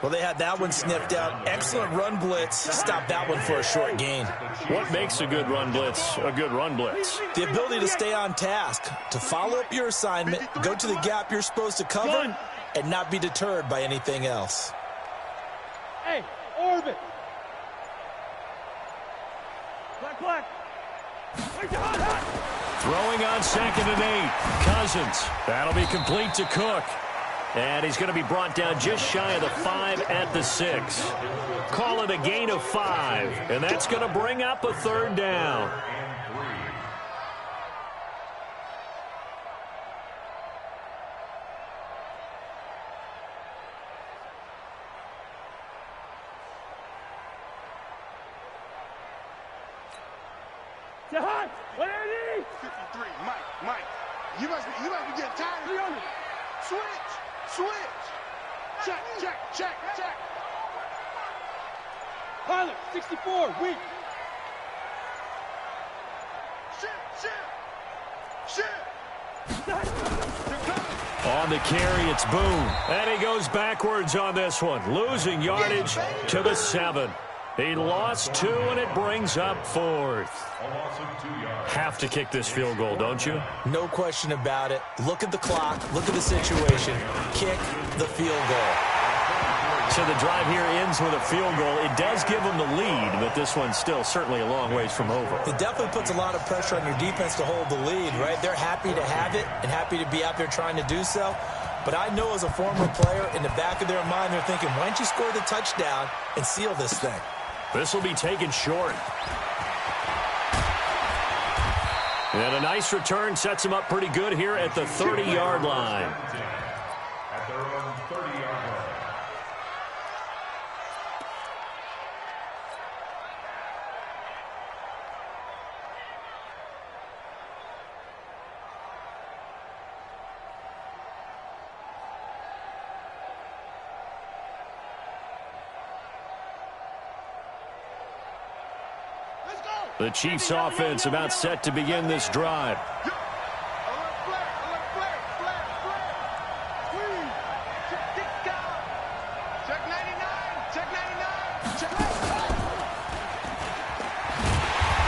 Well, they had that one sniffed out. Excellent run blitz. Stopped that one for a short gain. What makes a good run blitz a good run blitz? The ability to stay on task, to follow up your assignment, go to the gap you're supposed to cover, and not be deterred by anything else. Hey, orbit. Black. Throwing on 2nd and 8. Cousins. That'll be complete to Cook. And he's going to be brought down just shy of the 5 at the 6. Call it a gain of 5. And that's going to bring up a 3rd down. Jahan, 180. 53, Mike. You must be getting tired. 300. Switch. Check. Pilot, 64, weak. Shit. On the carry, it's Boone. And he goes backwards on this one, losing yardage to the 7. He lost 2, and it brings up 4th. Have to kick this field goal, don't you? No question about it. Look at the clock. Look at the situation. Kick the field goal. So the drive here ends with a field goal. It does give them the lead, but this one's still certainly a long ways from over. It definitely puts a lot of pressure on your defense to hold the lead, right? They're happy to have it and happy to be out there trying to do so. But I know as a former player, in the back of their mind, they're thinking, why don't you score the touchdown and seal this thing? This will be taken short. And a nice return sets him up pretty good here at the 30-yard line. At their own 30-yard line. The Chiefs offense about set to begin this drive.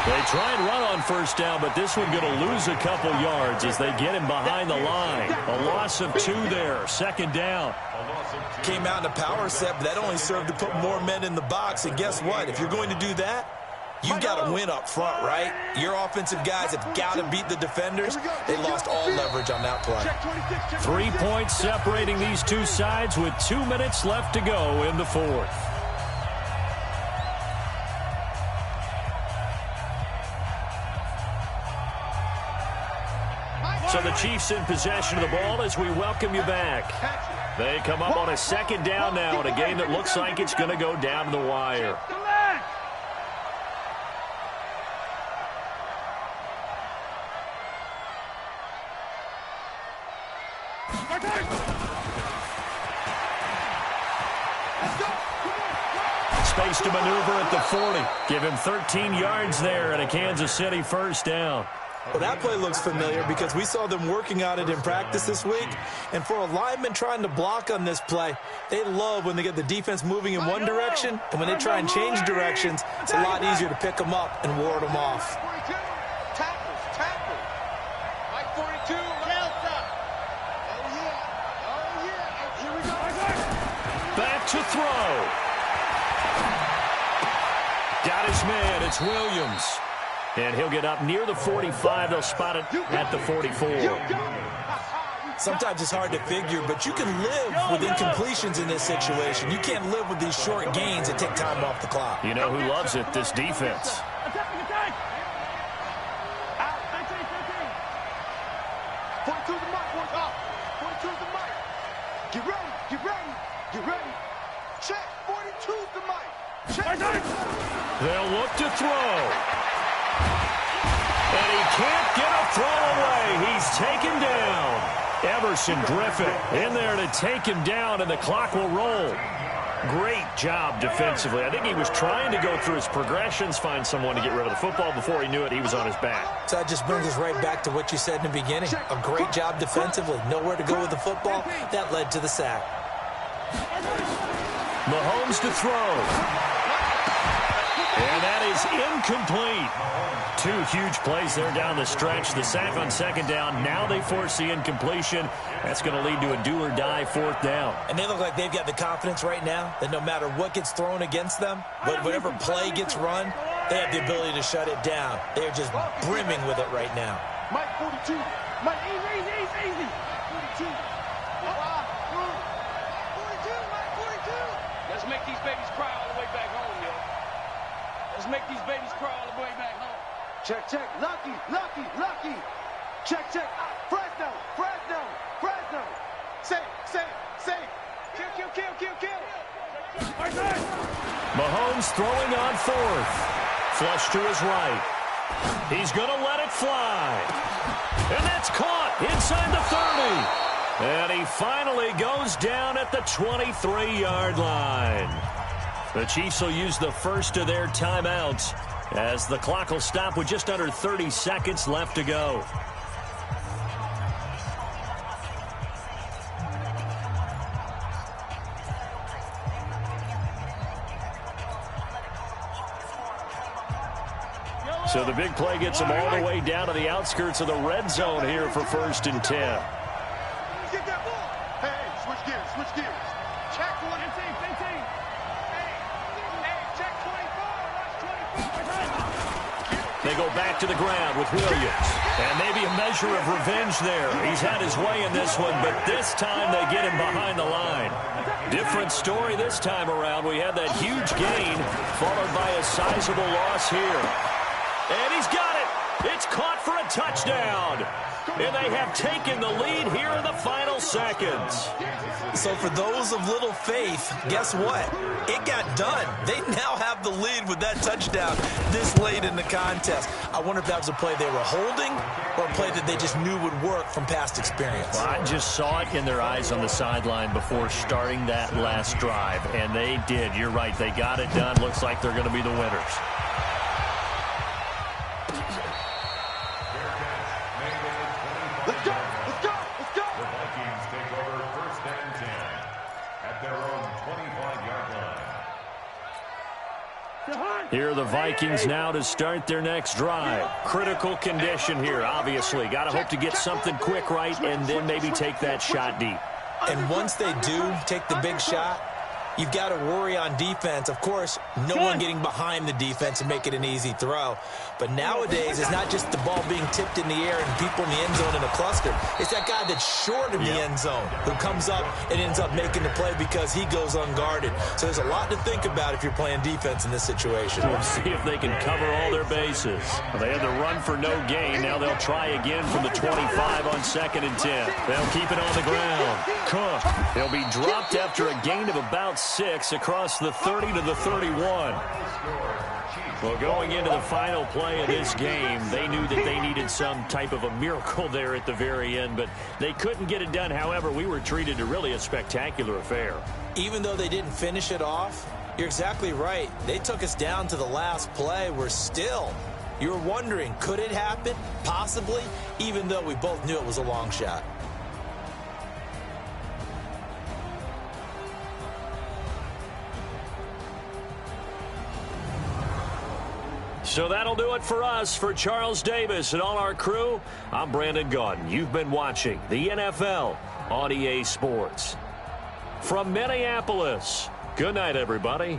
They try and run on first down, but this one going to lose a couple yards as they get him behind the line. A loss of 2 there, 2nd down. Came out in a power set, but that only served to put more men in the box. And guess what? If you're going to do that, you've got to win up front, right? Your offensive guys have got to beat the defenders. They lost all leverage on that play. 3 points separating these two sides with 2 minutes left to go in the 4th. So the Chiefs in possession of the ball as we welcome you back. They come up on a 2nd down now in a game that looks like it's going to go down to the wire. Space to maneuver at the 40. Give him 13 yards there and a Kansas City 1st down. Well, that play looks familiar because we saw them working on it in practice this week. And for a lineman trying to block on this play, they love when they get the defense moving in one direction. And when they try and change directions, it's a lot easier to pick them up and ward them off. Back to throw. Got his man. It's Williams. And he'll get up near the 45. They'll spot it at the 44. Sometimes it's hard to figure, but you can live with incompletions in this situation. You can't live with these short gains that take time off the clock. You know who loves it? This defense. Attack! Out, 15. 42 is the mic, boys. Off. 42 is the mic. Get ready. Check. 42 is the mic. Check. They'll look to throw. And he can't get a throw away. He's taken down. Emerson Griffin in there to take him down, and the clock will roll. Great job defensively. I think he was trying to go through his progressions, find someone to get rid of the football. Before he knew it, he was on his back. So that just brings us right back to what you said in the beginning. A great job defensively. Nowhere to go with the football. That led to the sack. Mahomes to throw. And that is incomplete. Two huge plays there down the stretch. The sack on second down. Now they force the incompletion. That's going to lead to a do-or-die fourth down. And they look like they've got the confidence right now that no matter what gets thrown against them, whatever play gets run, they have the ability to shut it down. They're just brimming with it right now. Mike 42. Mike, easy. 42. 42, Mike 42. Let's make these babies cry all the way back home, yo. Let's make these babies cry all the way back home. Check. Lucky. Check. Fresno. Save. Kill. Mahomes throwing on fourth. Flush to his right. He's going to let it fly. And that's caught inside the 30. And he finally goes down at the 23-yard line. The Chiefs will use the first of their timeouts as the clock will stop with just under 30 seconds left to go. So the big play gets them all the way down to the outskirts of the red zone here for 1st and 10. Get that ball. Hey, switch gears. Check 1. 15. Hey, check 24. They go back to the ground with Williams. And maybe a measure of revenge there. He's had his way in this one, but this time they get him behind the line. Different story this time around. We had that huge gain followed by a sizable loss here. And he's got it. It's caught for a touchdown. And they have taken the lead here in the final seconds. So for those of little faith, guess what? It got done. They now have the lead with that touchdown this late in the contest. I wonder if that was a play they were holding or a play that they just knew would work from past experience. Well, I just saw it in their eyes on the sideline before starting that last drive, and they did. You're right. They got it done. Looks like they're going to be the winners. Let's go. The Vikings take over 1st and 10 at their own 25-yard line. Here are the Vikings now to start their next drive. Critical condition here, obviously. Got to hope to get something quick right and then maybe take that shot deep. And once they do take the big shot, you've got to worry on defense. Of course, no one getting behind the defense and make it an easy throw. But nowadays, it's not just the ball being tipped in the air and people in the end zone in a cluster. It's that guy that's short of the end zone who comes up and ends up making the play because he goes unguarded. So there's a lot to think about if you're playing defense in this situation. We'll see if they can cover all their bases. They had the run for no gain. Now they'll try again from the 25 on 2nd and 10. They'll keep it on the ground. Cook. He'll be dropped after a gain of about 6 across the 30 to the 31. Well, going into the final play of this game, they knew that they needed some type of a miracle there at the very end, but they couldn't get it done. However, we were treated to really a spectacular affair. Even though they didn't finish it off, you're exactly right. They took us down to the last play. We're still, you were wondering, could it happen? Possibly, even though we both knew it was a long shot. So that'll do it for us. For Charles Davis and all our crew, I'm Brandon Gaudin. You've been watching the NFL on EA Sports. From Minneapolis, good night, everybody.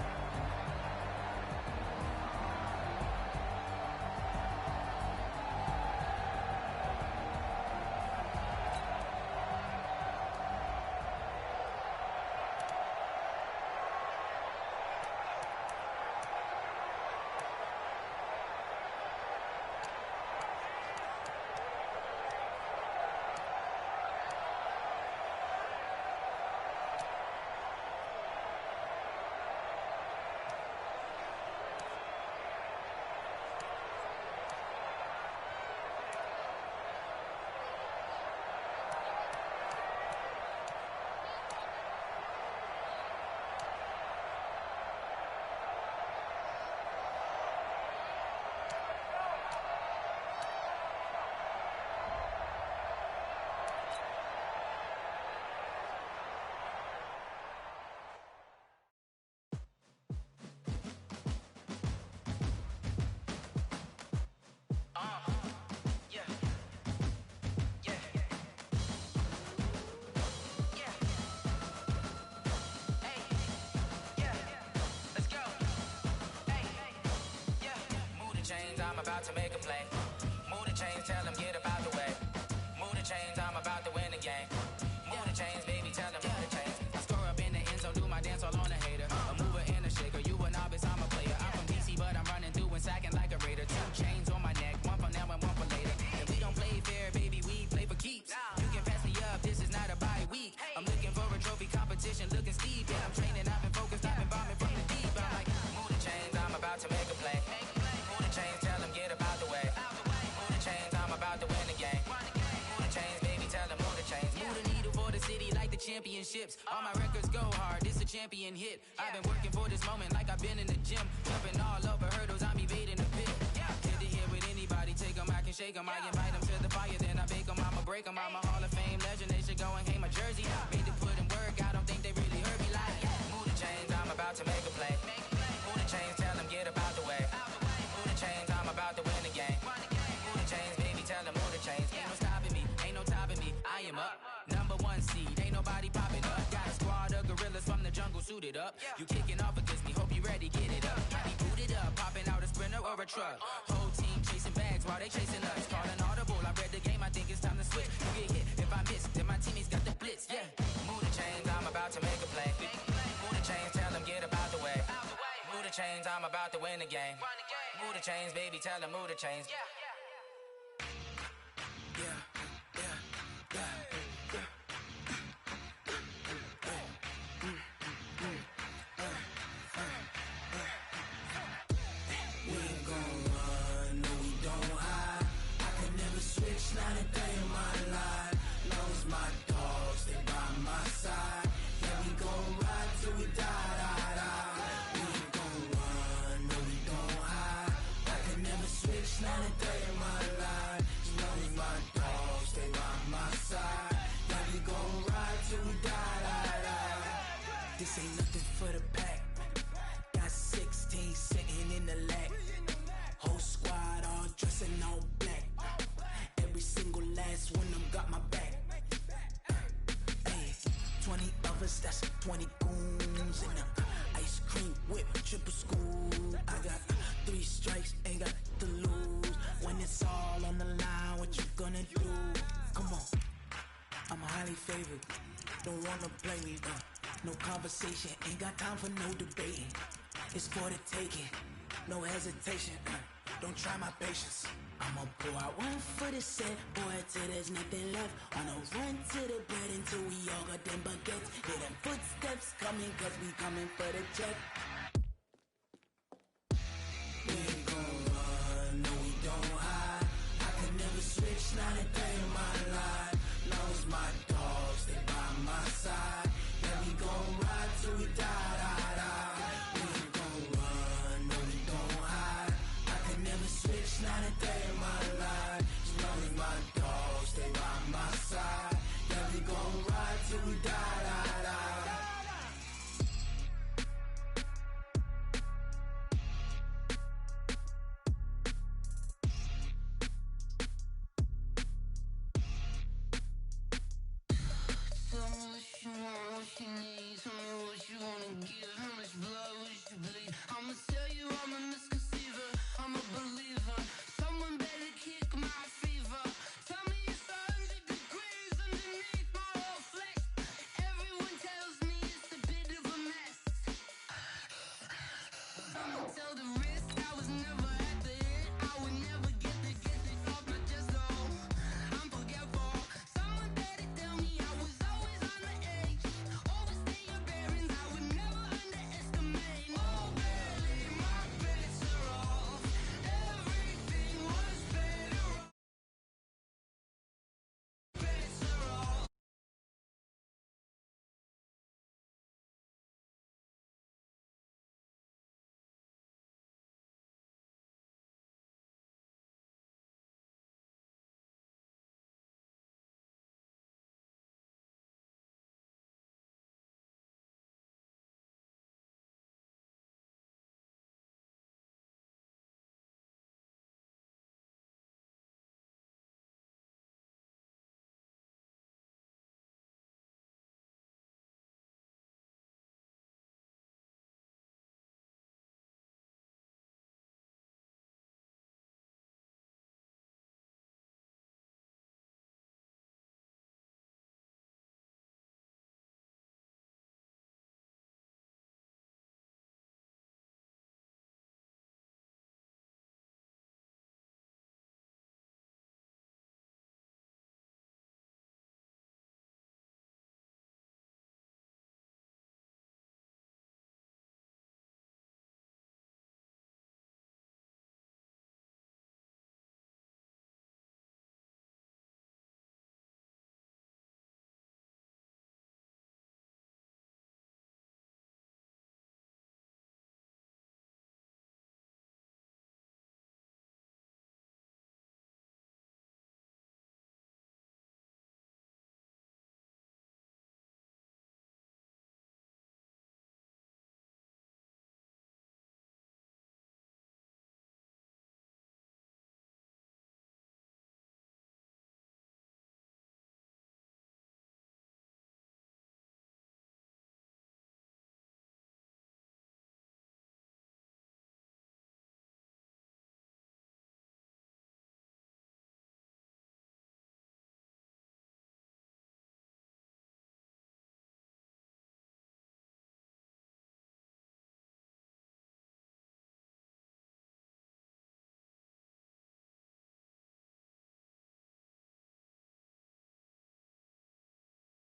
championships. All my records go hard, this a champion hit. I've been working for this moment like I've been in the gym. Jumping all over hurdles, I'm evading the pit. Hit to hit with anybody, take them, I can shake them. I invite them to the fire, then I bake them, I'ma break them. I'm a Hall of Fame legend, they should go and hang my jersey. Made to put in work, I don't think they really heard me like. Move the chains, I'm about to make a play. Move the chains, tell them get about the way. Move the chains, I'm about to win the game. Move the chains, baby, tell them move the chains. Ain't no stopping me, ain't no topping me. I am up, #1 seed, ain't nobody popping up. Got a squad of gorillas from the jungle suited up. You kicking off against me, hope you ready, get it up. I be booted up, popping out a sprinter or a truck. Whole team chasing bags while they chasing us. Calling audible, I read the game, I think it's time to switch. You get hit, if I miss, then my teammates got the blitz, yeah. Move the chains, I'm about to make a play. Move the chains, tell them get about the way. Move the chains, I'm about to win the game. Move the chains, baby, tell them move the chains. Not a day in my life. Knows my dogs, they by my side. Yeah, we gon' ride till we die. We ain't gon' run, no, we don't hide. I can never switch, not a day in my life. Knows my dogs, they by my side. Yeah, we gon' ride till we die. This ain't nothing for the pack. Got 16 sitting in the lag. Whole squad all dressing all black. Every single last one of them got my back. Hey, 20 of us, that's 20 goons. And ice cream whip, triple school. I got 3 strikes, ain't got to lose. When it's all on the line, what you gonna do? Come on, I'm highly favored. Don't wanna play me, no conversation. Ain't got time for no debating. It's for the taking, no hesitation. Don't try my patience. I'ma pull out one for the set, boy, till there's nothing left. On a run to the bread until we all got them baguettes. Hear them footsteps coming, cause we coming for the check.